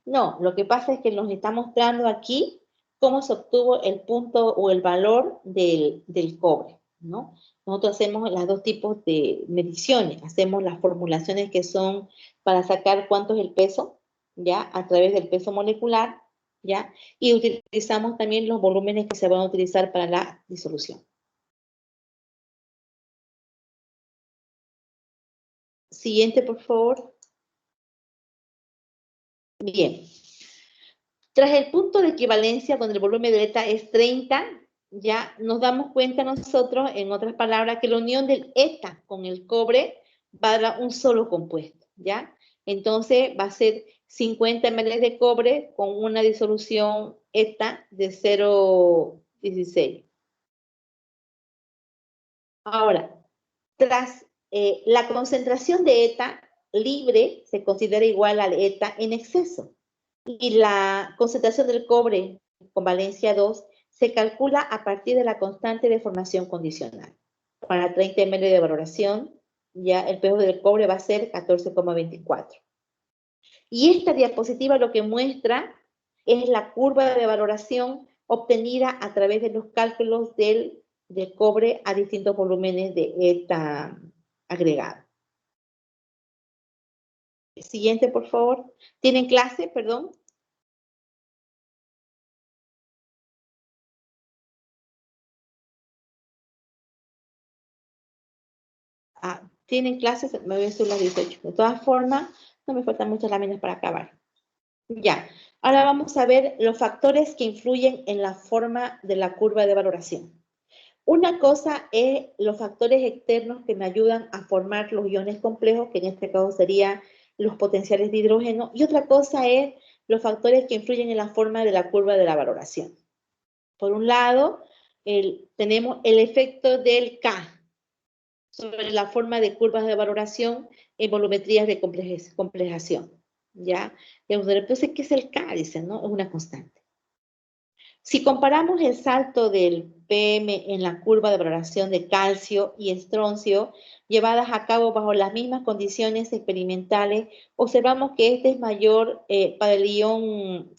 No, lo que pasa es que nos está mostrando aquí cómo se obtuvo el punto o el valor del cobre, ¿no? Nosotros hacemos los dos tipos de mediciones. Hacemos las formulaciones que son para sacar cuánto es el peso, ¿ya? A través del peso molecular, ¿ya? Y utilizamos también los volúmenes que se van a utilizar para la disolución. Siguiente, por favor. Bien. Tras el punto de equivalencia, donde el volumen de ETA es 30, ya nos damos cuenta nosotros, en otras palabras, que la unión del ETA con el cobre va a dar un solo compuesto, ¿ya? Entonces va a ser 50 ml de cobre con una disolución ETA de 0,16. Ahora, tras la concentración de ETA libre se considera igual al ETA en exceso. Y la concentración del cobre con valencia 2 se calcula a partir de la constante de formación condicional. Para 30 ml de valoración, ya el pH del cobre va a ser 14,24. Y esta diapositiva lo que muestra es la curva de valoración obtenida a través de los cálculos del cobre a distintos volúmenes de ETA agregado. Siguiente, por favor. ¿Tienen clase? Perdón. Tienen clases, me voy a subir las 18. De todas formas, no me faltan muchas láminas para acabar. Ya, ahora vamos a ver los factores que influyen en la forma de la curva de valoración. Una cosa es los factores externos que me ayudan a formar los iones complejos, que en este caso serían los potenciales de hidrógeno, y otra cosa es los factores que influyen en la forma de la curva de la valoración. Por un lado, tenemos el efecto del K sobre la forma de curvas de valoración en volumetrías de complejación. ¿Ya? Entonces, ¿qué es el K? Dicen, ¿no? Es una constante. Si comparamos el salto del PM en la curva de valoración de calcio y estroncio, llevadas a cabo bajo las mismas condiciones experimentales, observamos que este es mayor para el ion,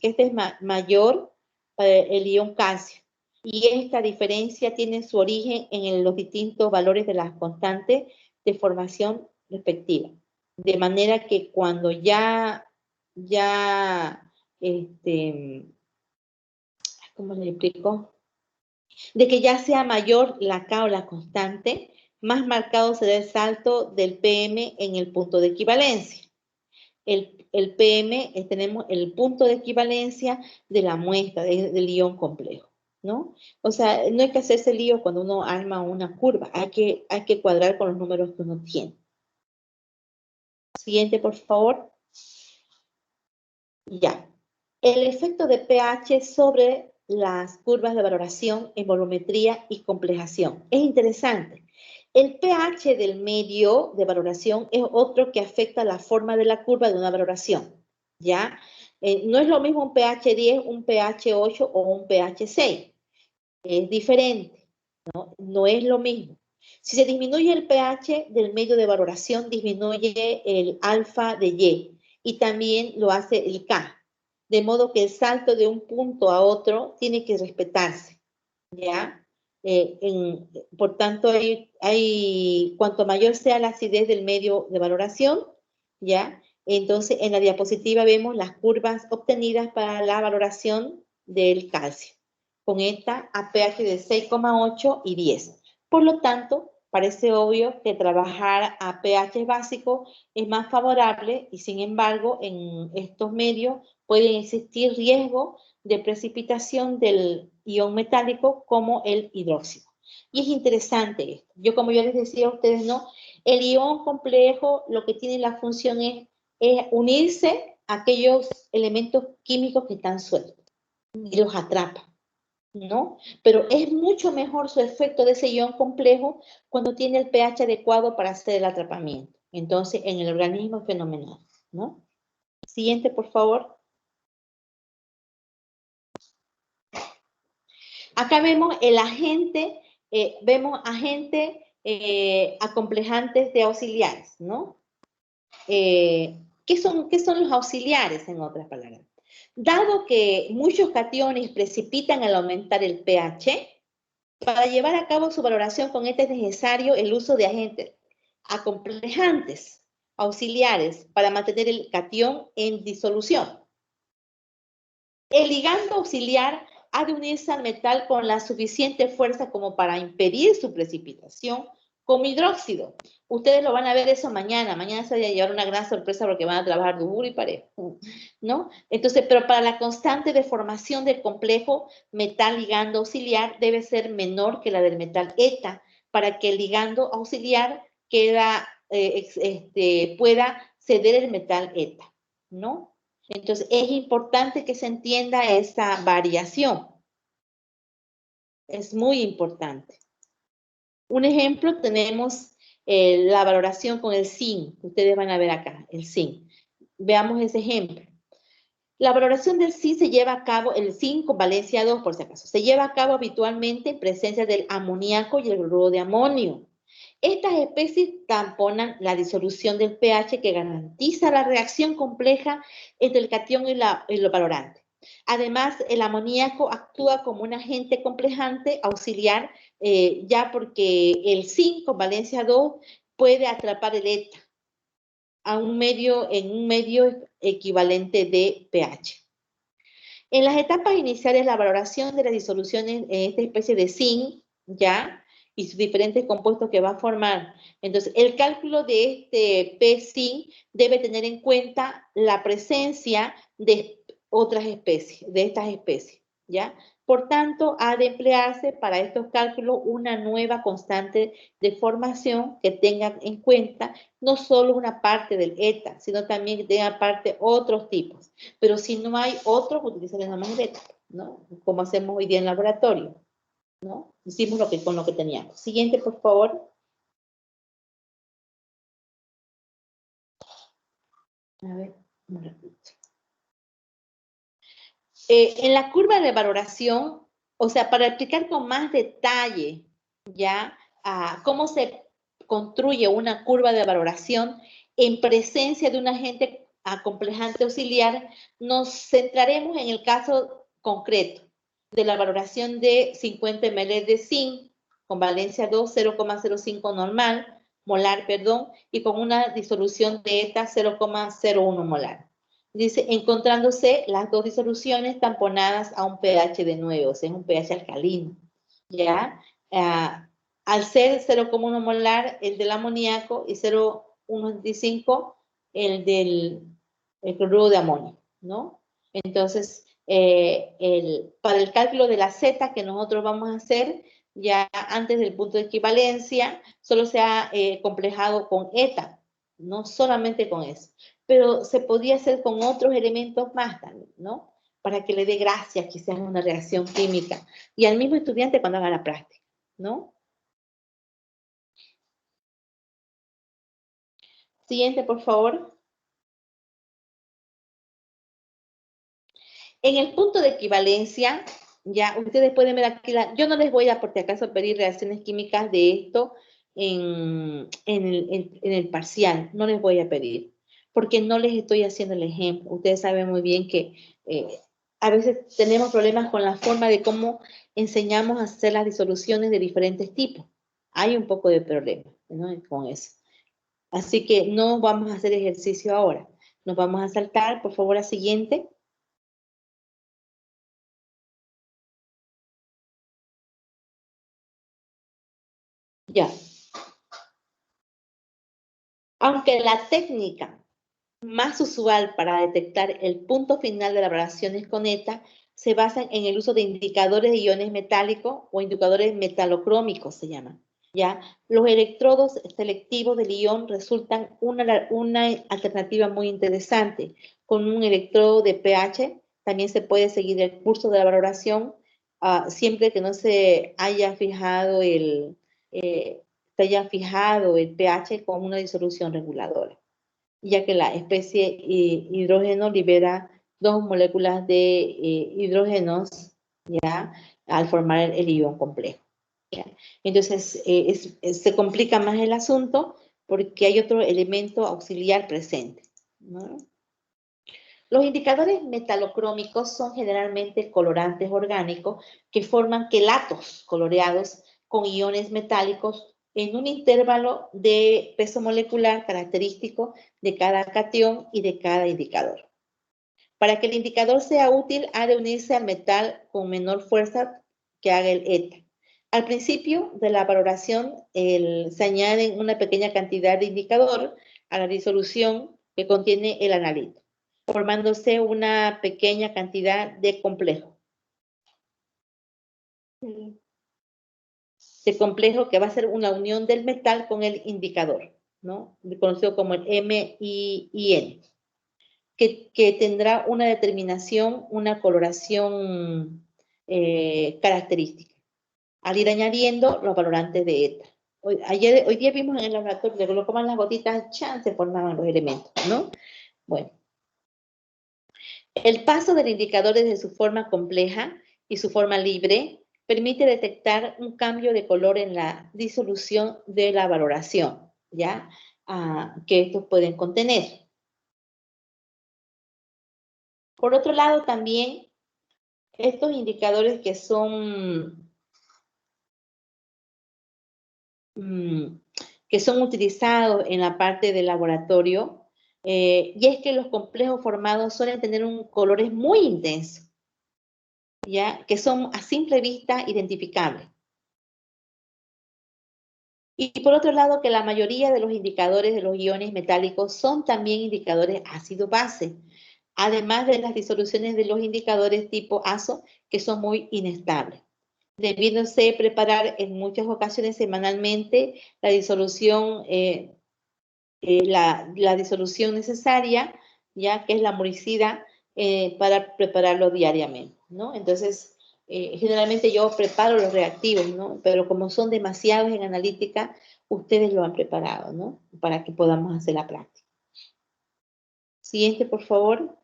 mayor para el ion calcio. Y esta diferencia tiene su origen en los distintos valores de las constantes de formación respectivas. De manera que cuando ¿cómo le explico? De que ya sea mayor la K o la constante, más marcado será el salto del PM en el punto de equivalencia. El PM tenemos el punto de equivalencia de la muestra del ion complejo. ¿no? O sea, no hay que hacerse lío cuando uno arma una curva, hay que cuadrar con los números que uno tiene. Siguiente, por favor. Ya. El efecto de pH sobre las curvas de valoración en volumetría y complejación. Es interesante. El pH del medio de valoración es otro que afecta la forma de la curva de una valoración, ¿ya? No es lo mismo un pH 10, un pH 8 o un pH 6. Es diferente, ¿no? No es lo mismo. Si se disminuye el pH del medio de valoración, disminuye el alfa de y también lo hace el K. De modo que el salto de un punto a otro tiene que respetarse, ¿ya? Por tanto, cuanto mayor sea la acidez del medio de valoración, ¿ya? Entonces, en la diapositiva vemos las curvas obtenidas para la valoración del calcio, con esta a pH de 6,8 y 10. Por lo tanto, parece obvio que trabajar a pH básico es más favorable y, sin embargo, en estos medios pueden existir riesgos de precipitación del ion metálico como el hidróxido. Y es interesante esto. Como yo les decía a ustedes, ¿no? El ion complejo lo que tiene la función es unirse a aquellos elementos químicos que están sueltos y los atrapa, ¿no? Pero es mucho mejor su efecto de ese ion complejo cuando tiene el pH adecuado para hacer el atrapamiento. Entonces, en el organismo es fenomenal, ¿no? Siguiente, por favor. Acá vemos el agente, vemos agentes acomplejantes de auxiliares, ¿no? ¿Qué son los auxiliares, en otras palabras? Dado que muchos cationes precipitan al aumentar el pH, para llevar a cabo su valoración con este es necesario el uso de agentes acomplejantes, auxiliares, para mantener el catión en disolución. El ligando auxiliar ha de unirse al metal con la suficiente fuerza como para impedir su precipitación como hidróxido. Ustedes lo van a ver eso mañana. Mañana se va a llevar una gran sorpresa porque van a trabajar duro y parejo, ¿no? Entonces, pero para la constante deformación del complejo metal ligando auxiliar debe ser menor que la del metal eta para que el ligando auxiliar pueda ceder el metal eta, ¿no? Entonces, es importante que se entienda esa variación. Es muy importante. Un ejemplo, tenemos la valoración con el zinc. Ustedes van a ver acá, el zinc. Veamos ese ejemplo. La valoración del zinc se lleva a cabo, el zinc con valencia 2, por si acaso, se lleva a cabo habitualmente en presencia del amoníaco y el cloruro de amonio. Estas especies tamponan la disolución del pH que garantiza la reacción compleja entre el catión y el valorante. Además, el amoníaco actúa como un agente complejante auxiliar, ya porque el zinc con valencia 2 puede atrapar el eta en un medio equivalente de pH. En las etapas iniciales, la valoración de las disoluciones en esta especie de zinc, ¿ya? Y sus diferentes compuestos que va a formar. Entonces, el cálculo de este P-zinc debe tener en cuenta la presencia de otras especies, de estas especies, ¿ya? Por tanto, ha de emplearse para estos cálculos una nueva constante de formación que tenga en cuenta no solo una parte del eta, sino también que tenga parte otros tipos. Pero si no hay otros, utilizan el nombre beta, ¿no? Como hacemos hoy día en laboratorio, ¿no? Hicimos con lo que teníamos. Siguiente, por favor. A ver, un ratito. En la curva de valoración, o sea, para explicar con más detalle, ¿ya? Cómo se construye una curva de valoración en presencia de un agente acomplejante auxiliar, nos centraremos en el caso concreto de la valoración de 50 ml de zinc con valencia 2, 0,05 molar, y con una disolución de eta 0,01 molar. Dice, encontrándose las dos disoluciones tamponadas a un pH de 9, o sea, es un pH alcalino, ¿ya? Al ser 0,1 molar el del amoníaco y 0,125 el del cloruro de amonio, ¿no? Entonces, para el cálculo de la Z que nosotros vamos a hacer, ya antes del punto de equivalencia, solo se ha complejado con eta, no solamente con eso. Pero se podía hacer con otros elementos más también, ¿no? Para que le dé gracia quizás una reacción química. Y al mismo estudiante cuando haga la práctica, ¿no? Siguiente, por favor. En el punto de equivalencia, ya ustedes pueden ver aquí, yo no les voy a, por si acaso, pedir reacciones químicas de esto en el parcial, no les voy a pedir, porque no les estoy haciendo el ejemplo. Ustedes saben muy bien que a veces tenemos problemas con la forma de cómo enseñamos a hacer las disoluciones de diferentes tipos. Hay un poco de problema, ¿no? Con eso. Así que no vamos a hacer ejercicio ahora. Nos vamos a saltar, por favor, a siguiente. Ya. Aunque la técnica más usual para detectar el punto final de las variaciones con ETA se basa en el uso de indicadores de iones metálicos o indicadores metalocrómicos, se llaman. ¿Ya? Los electrodos selectivos del ion resultan una alternativa muy interesante. Con un electrodo de pH también se puede seguir el curso de la valoración siempre que no se haya fijado el pH con una disolución reguladora, ya que la especie hidrógeno libera dos moléculas de hidrógenos, ¿ya? Al formar el ion complejo. ¿Ya? Entonces, se complica más el asunto porque hay otro elemento auxiliar presente, ¿no? Los indicadores metalocrómicos son generalmente colorantes orgánicos que forman quelatos coloreados con iones metálicos en un intervalo de peso molecular característico de cada catión y de cada indicador. Para que el indicador sea útil, ha de unirse al metal con menor fuerza que haga el ETA. Al principio de la valoración, se añade una pequeña cantidad de indicador a la disolución que contiene el analito, formándose una pequeña cantidad de complejo. De complejo que va a ser una unión del metal con el indicador, ¿no? Conocido como el MIN, que tendrá una determinación, una coloración característica, al ir añadiendo los valorantes de ETA. Hoy día vimos en el laboratorio que colocaban las gotitas, ¡chan!, se formaban los elementos, ¿no? Bueno. El paso del indicador desde su forma compleja y su forma libre permite detectar un cambio de color en la disolución de la valoración, ¿ya? Que estos pueden contener. Por otro lado, también, estos indicadores que son utilizados en la parte del laboratorio, y es que los complejos formados suelen tener un colores muy intensos, ¿ya? Que son a simple vista identificables. Y por otro lado, que la mayoría de los indicadores de los iones metálicos son también indicadores ácido-base, además de las disoluciones de los indicadores tipo ASO, que son muy inestables, debiéndose preparar en muchas ocasiones semanalmente la disolución, la disolución necesaria, ya que es la muricida, para prepararlo diariamente, ¿no? Entonces, generalmente yo preparo los reactivos, ¿no? Pero como son demasiados en analítica, ustedes lo han preparado, ¿no? Para que podamos hacer la práctica. Siguiente, por favor.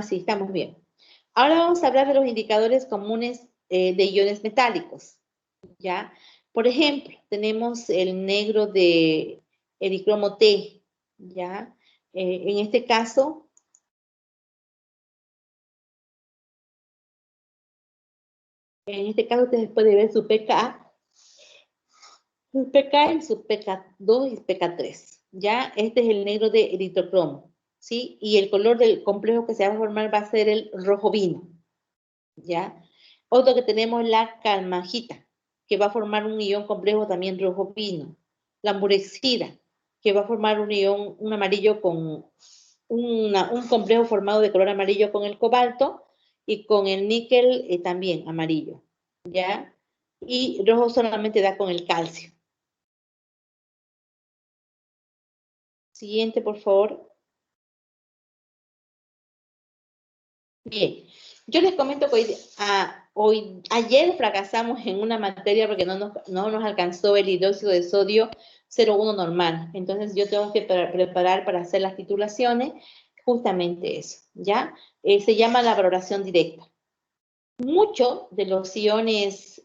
Sí, estamos bien. Ahora vamos a hablar de los indicadores comunes de iones metálicos, ¿ya? Por ejemplo, tenemos el negro de ericromo T, ¿ya? En este caso, ustedes pueden ver su pK y su pK2 y pK3, ¿ya? Este es el negro de eritrocromo, ¿sí? Y el color del complejo que se va a formar va a ser el rojo vino, ¿ya? Otro que tenemos es la calmagita, que va a formar un ion complejo también rojo vino. La murexida, que va a formar un ion, un amarillo con un complejo formado de color amarillo con el cobalto y con el níquel también amarillo, ¿ya? Y rojo solamente da con el calcio. Siguiente, por favor. Bien, yo les comento que ayer fracasamos en una materia porque no nos alcanzó el hidróxido de sodio 0,1 normal. Entonces yo tengo que preparar para hacer las titulaciones justamente eso, ¿ya? Se llama la valoración directa. Muchos de los iones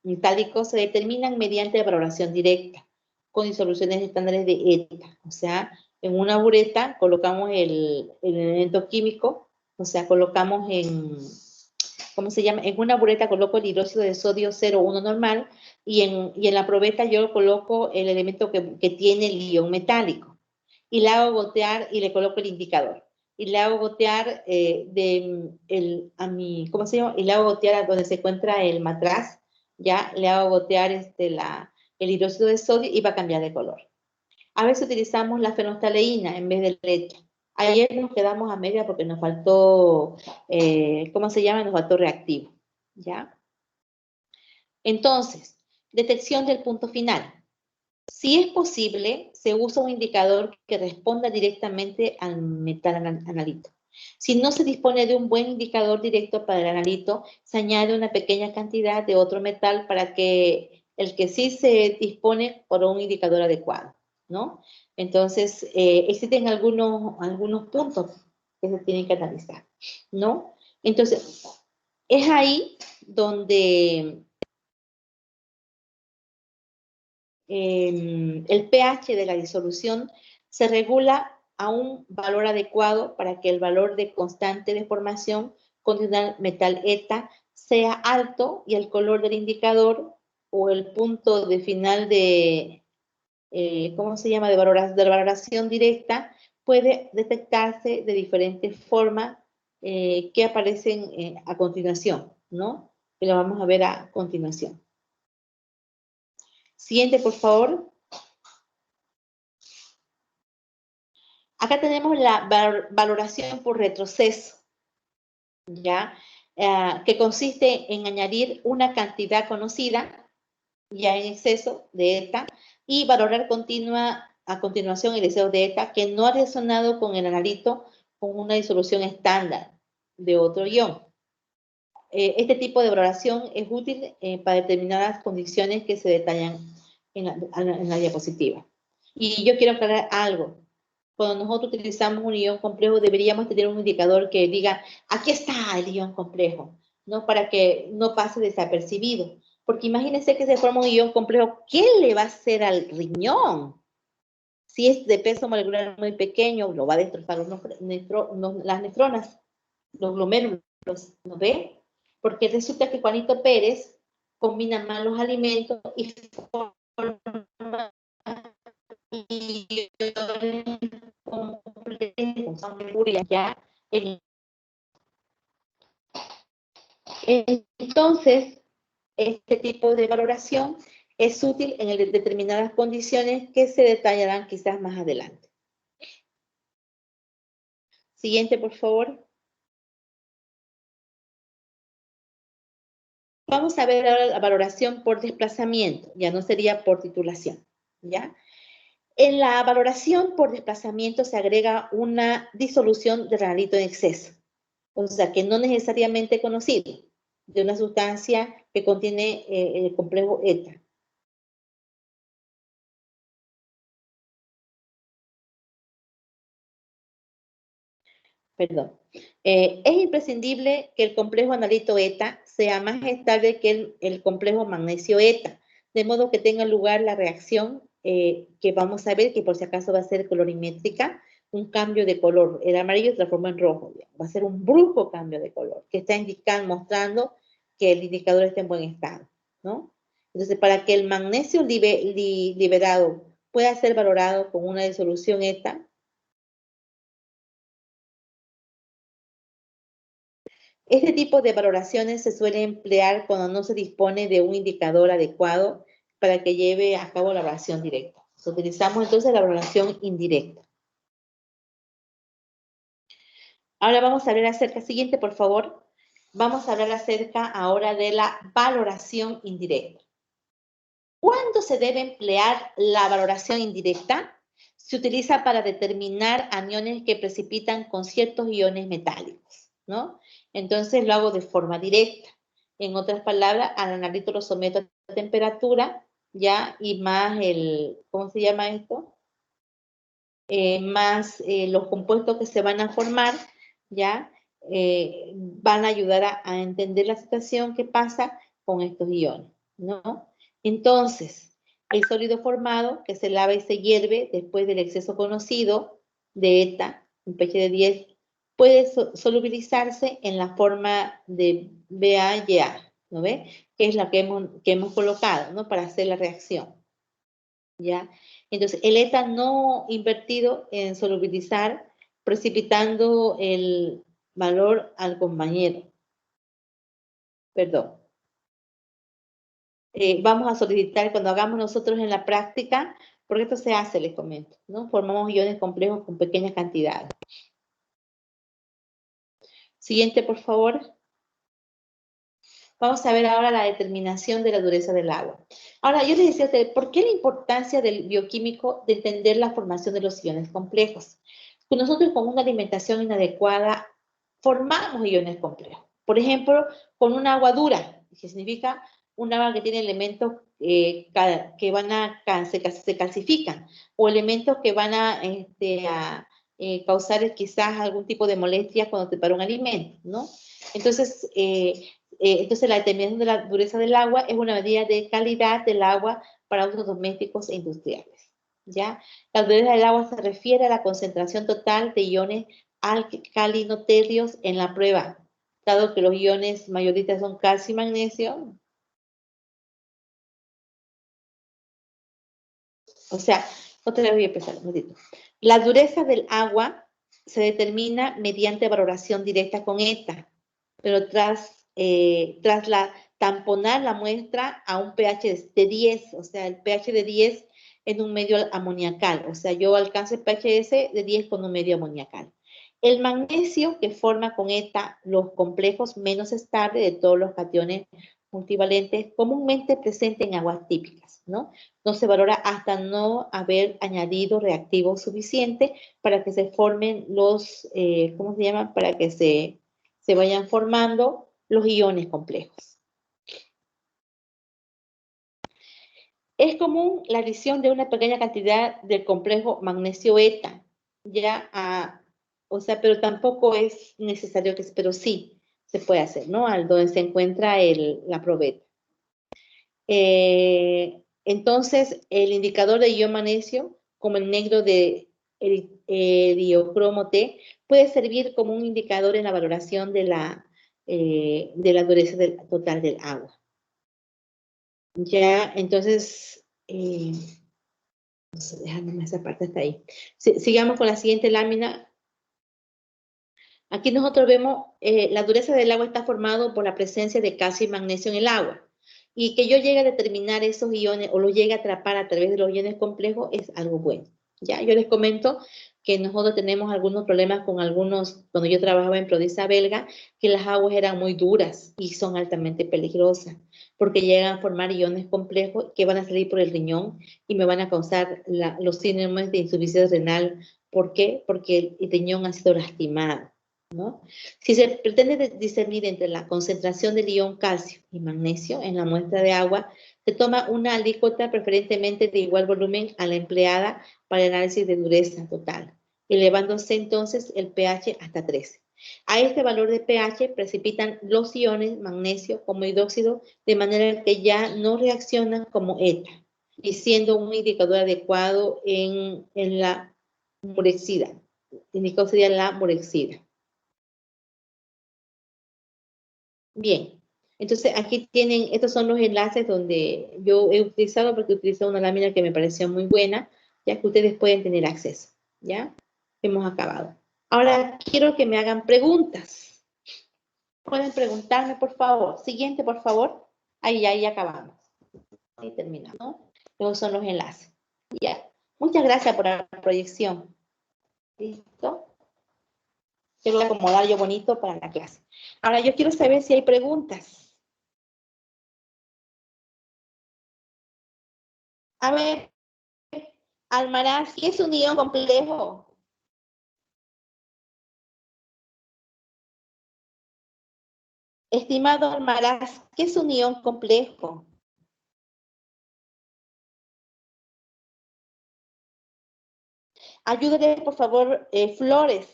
metálicos se determinan mediante la valoración directa, con disoluciones estándares de ETA, o sea, en una bureta colocamos el elemento químico, o sea, colocamos ¿cómo se llama? En una bureta coloco el hidróxido de sodio 0,1 normal y en la probeta yo coloco el elemento que tiene el ion metálico y la hago gotear y le coloco el indicador. Y le hago gotear ¿cómo se llama? Y le hago gotear a donde se encuentra el matraz, ya le hago gotear el hidróxido de sodio y va a cambiar de color. A veces utilizamos la fenolftaleína en vez de leche. Ayer nos quedamos a media porque nos faltó, ¿cómo se llama? Nos faltó reactivo, ¿ya? Entonces, detección del punto final. Si es posible, se usa un indicador que responda directamente al metal analito. Si no se dispone de un buen indicador directo para el analito, se añade una pequeña cantidad de otro metal para que el que sí se dispone por un indicador adecuado, ¿no? Entonces, existen algunos puntos que se tienen que analizar, ¿no? Entonces, es ahí donde el pH de la disolución se regula a un valor adecuado para que el valor de constante de formación con el metal ETA sea alto y el color del indicador o el punto de final de, ¿cómo se llama?, de valoración directa puede detectarse de diferentes formas que aparecen a continuación, ¿no? Que lo vamos a ver a continuación. Siguiente, por favor. Acá tenemos la valoración por retroceso, ¿ya? Que consiste en añadir una cantidad conocida, ya en exceso de ETA, y valorar a continuación el exceso de ETA que no ha resonado con el analito con una disolución estándar de otro ion. Este tipo de valoración es útil para determinadas condiciones que se detallan en la diapositiva. Y yo quiero aclarar algo. Cuando nosotros utilizamos un ion complejo, deberíamos tener un indicador que diga, aquí está el ion complejo, ¿no? Para que no pase desapercibido. Porque imagínense que se forma un ion complejo, ¿qué le va a hacer al riñón? Si es de peso molecular muy pequeño, lo va a destrozar las nefronas, los glomérulos, ¿no ve? Porque resulta que Juanito Pérez combina mal los alimentos y forma ya. Entonces, este tipo de valoración es útil en determinadas condiciones que se detallarán quizás más adelante. Siguiente, por favor. Vamos a ver ahora la valoración por desplazamiento, ya no sería por titulación, ¿ya? En la valoración por desplazamiento se agrega una disolución de ranalito en exceso, o sea, que no necesariamente conocido, de una sustancia que contiene el complejo ETA. Perdón. Es imprescindible que el complejo analito ETA sea más estable que el complejo magnesio ETA, de modo que tenga lugar la reacción que vamos a ver, que por si acaso va a ser colorimétrica, un cambio de color. El amarillo se transforma en rojo. Va a ser un brusco cambio de color, que está mostrando que el indicador está en buen estado, ¿no? Entonces, para que el magnesio liberado pueda ser valorado con una disolución ETA, este tipo de valoraciones se suele emplear cuando no se dispone de un indicador adecuado para que lleve a cabo la evaluación directa. Utilizamos entonces la valoración indirecta. Ahora vamos a hablar acerca, siguiente por favor, vamos a hablar acerca ahora de la valoración indirecta. ¿Cuándo se debe emplear la valoración indirecta? Se utiliza para determinar aniones que precipitan con ciertos iones metálicos, ¿no? Entonces lo hago de forma directa. En otras palabras, al analito lo someto a temperatura, ¿ya? Y más el, ¿cómo se llama esto? Más los compuestos que se van a formar, ¿ya? Van a ayudar a entender la situación que pasa con estos iones, ¿no? Entonces, el sólido formado que se lava y se hierve después del exceso conocido de ETA, un pH de 10, puede solubilizarse en la forma de BaYa, ¿no ve? Que es la que hemos colocado, ¿no? Para hacer la reacción, ¿ya? Entonces, el ETA no invertido en solubilizar, precipitando el valor al compañero. Perdón. Vamos a solicitar cuando hagamos nosotros en la práctica, porque esto se hace, les comento, ¿no? Formamos iones complejos con pequeñas cantidades. Siguiente, por favor. Vamos a ver ahora la determinación de la dureza del agua. Ahora, yo les decía a ustedes, ¿por qué la importancia del bioquímico de entender la formación de los iones complejos? Pues nosotros con una alimentación inadecuada formamos iones complejos. Por ejemplo, con un agua dura, que significa un agua que tiene elementos que van a, se calcifican, o elementos que van a causar quizás algún tipo de molestia cuando te prepara un alimento, ¿no? Entonces, entonces, la determinación de la dureza del agua es una medida de calidad del agua para usos domésticos e industriales, ¿ya? La dureza del agua se refiere a la concentración total de iones alcalinoterios en la prueba, dado que los iones mayoristas son calcio y magnesio. O sea, otra vez voy a empezar un momentito. La dureza del agua se determina mediante valoración directa con ETA, pero tras tamponar la muestra a un pH de 10, o sea, el pH de 10 en un medio amoniacal, o sea, yo alcanzo el pH de 10 con un medio amoniacal. El magnesio que forma con ETA los complejos menos estables de todos los cationes multivalentes comúnmente presentes en aguas típicas, ¿no? No se valora hasta no haber añadido reactivos suficientes para que se formen los, ¿cómo se llama? Para que se vayan formando los iones complejos. Es común la adición de una pequeña cantidad del complejo magnesio-ETA, o sea, pero tampoco es necesario que, pero sí se puede hacer, ¿no? Al donde se encuentra la probeta. Entonces, el indicador de ion magnesio, como el negro de diocromo T, puede servir como un indicador en la valoración de la dureza total del agua. Ya, entonces, déjame esa parte hasta ahí. Sigamos con la siguiente lámina. Aquí nosotros vemos la dureza del agua está formado por la presencia de calcio y magnesio en el agua. Y que yo llegue a determinar esos iones o los llegue a atrapar a través de los iones complejos es algo bueno. Ya, yo les comento que nosotros tenemos algunos problemas con algunos, cuando yo trabajaba en Prodisa belga, que las aguas eran muy duras y son altamente peligrosas, porque llegan a formar iones complejos que van a salir por el riñón y me van a causar los síndromes de insuficiencia renal. ¿Por qué? Porque el riñón ha sido lastimado, ¿no? Si se pretende discernir entre la concentración del ion calcio y magnesio en la muestra de agua, se toma una alícuota preferentemente de igual volumen a la empleada para el análisis de dureza total, elevándose entonces el pH hasta 13. A este valor de pH precipitan los iones magnesio como hidróxido de manera que ya no reaccionan como ETA, y siendo un indicador adecuado en la murexida. El indicador sería la murexida. Bien, entonces aquí tienen, estos son los enlaces donde yo he utilizado, porque he utilizado una lámina que me pareció muy buena, ya que ustedes pueden tener acceso, ¿ya? Hemos acabado. Ahora quiero que me hagan preguntas. Pueden preguntarme, por favor. Siguiente, por favor. Ahí acabamos. Ahí terminamos, ¿no? Esos son los enlaces. Ya. Muchas gracias por la proyección. ¿Listo? Quiero acomodar yo bonito para la clase. Ahora yo quiero saber si hay preguntas. A ver, Almaraz, ¿qué es un ion complejo? Estimado Almaraz, ¿qué es un ion complejo? Ayúdale, por favor, Flores.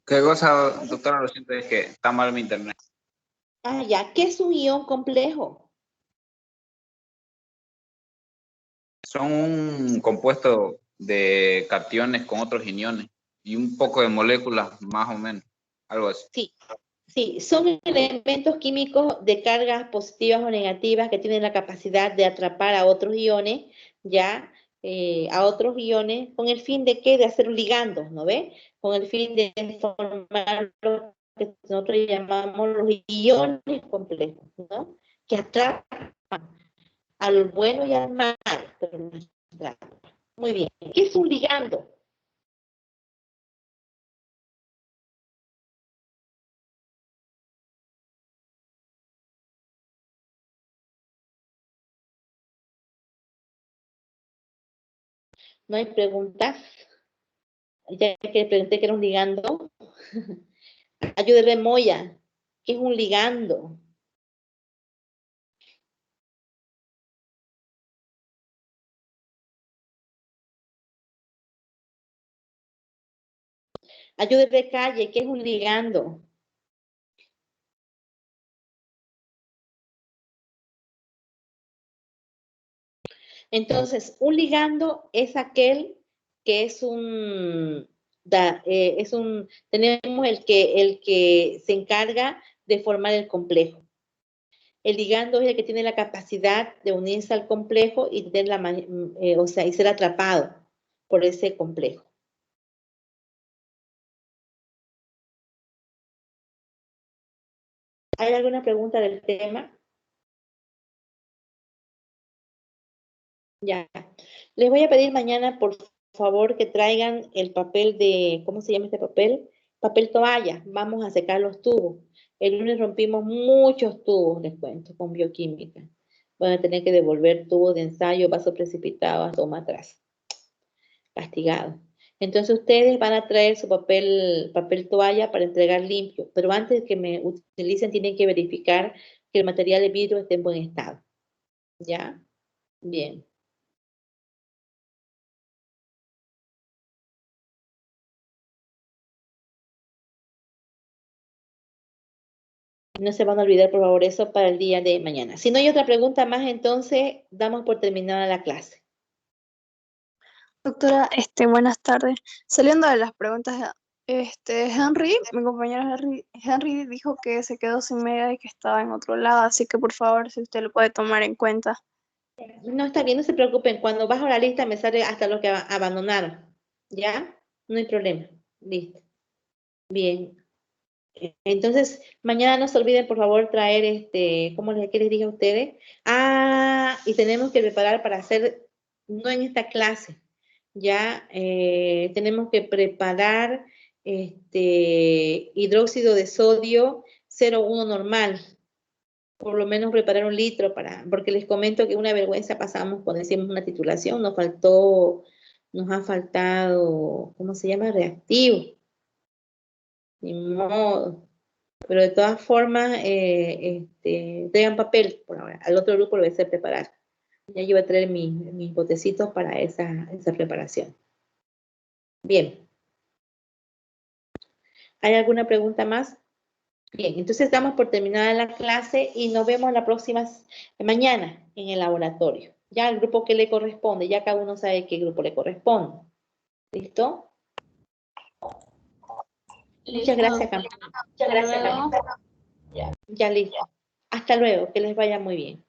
¿Qué cosa, doctora? Lo siento, es que está mal mi internet. Ah, ya. ¿Qué es un ion complejo? Son un compuesto de cationes con otros aniones y un poco de moléculas, más o menos, algo así. Sí, sí. Son elementos químicos de cargas positivas o negativas que tienen la capacidad de atrapar a otros iones, ya, a otros iones, con el fin de ¿qué? De hacer ligandos, ¿no ve? Con el fin de formar lo que nosotros llamamos los iones complejos, ¿no? Que atrapan al bueno y al malo. Pero no atrapan. Muy bien. ¿Qué es un ligando? ¿No hay preguntas? Ya que pregunté que era un ligando. Ayúdeme, Moya. ¿Qué es un ligando? Ayúdeme, Calle. ¿Qué es un ligando? Entonces, un ligando es aquel que es tenemos el que se encarga de formar el complejo. El ligando es el que tiene la capacidad de unirse al complejo y tener o sea, y ser atrapado por ese complejo. ¿Hay alguna pregunta del tema? Ya. Les voy a pedir mañana, por favor, que traigan el papel de, ¿cómo se llama este papel? Papel toalla. Vamos a secar los tubos. El lunes rompimos muchos tubos, les cuento, con bioquímica. Van a tener que devolver tubos de ensayo, vaso precipitado, toma atrás. Castigado. Entonces ustedes van a traer su papel toalla para entregar limpio, pero antes de que me utilicen tienen que verificar que el material de vidrio esté en buen estado. ¿Ya? Bien. No se van a olvidar, por favor, eso para el día de mañana. Si no hay otra pregunta más, entonces damos por terminada la clase. Doctora, buenas tardes. Saliendo de las preguntas, Henry, mi compañero Henry dijo que se quedó sin media y que estaba en otro lado, así que por favor, si usted lo puede tomar en cuenta. No, está bien, no se preocupen. Cuando bajo la lista me sale hasta los que abandonaron. ¿Ya? No hay problema. Listo. Bien. Entonces, mañana no se olviden, por favor, traer ¿qué les dije a ustedes? Ah, y tenemos que preparar para hacer, no en esta clase, ya tenemos que preparar hidróxido de sodio 0,1 normal, por lo menos preparar 1 litro porque les comento que una vergüenza pasamos cuando hicimos una titulación, nos ha faltado, ¿cómo se llama? Reactivo. Ni modo. Pero de todas formas, traigan papel por ahora. Al otro grupo lo voy a hacer preparar. Ya yo voy a traer mis botecitos para esa preparación. Bien. ¿Hay alguna pregunta más? Bien, entonces damos por terminada la clase y nos vemos la próxima mañana en el laboratorio. Ya el grupo que le corresponde, ya cada uno sabe qué grupo le corresponde. ¿Listo? Muchas gracias, Camila. Hasta luego. Ya listo. Hasta luego, que les vaya muy bien.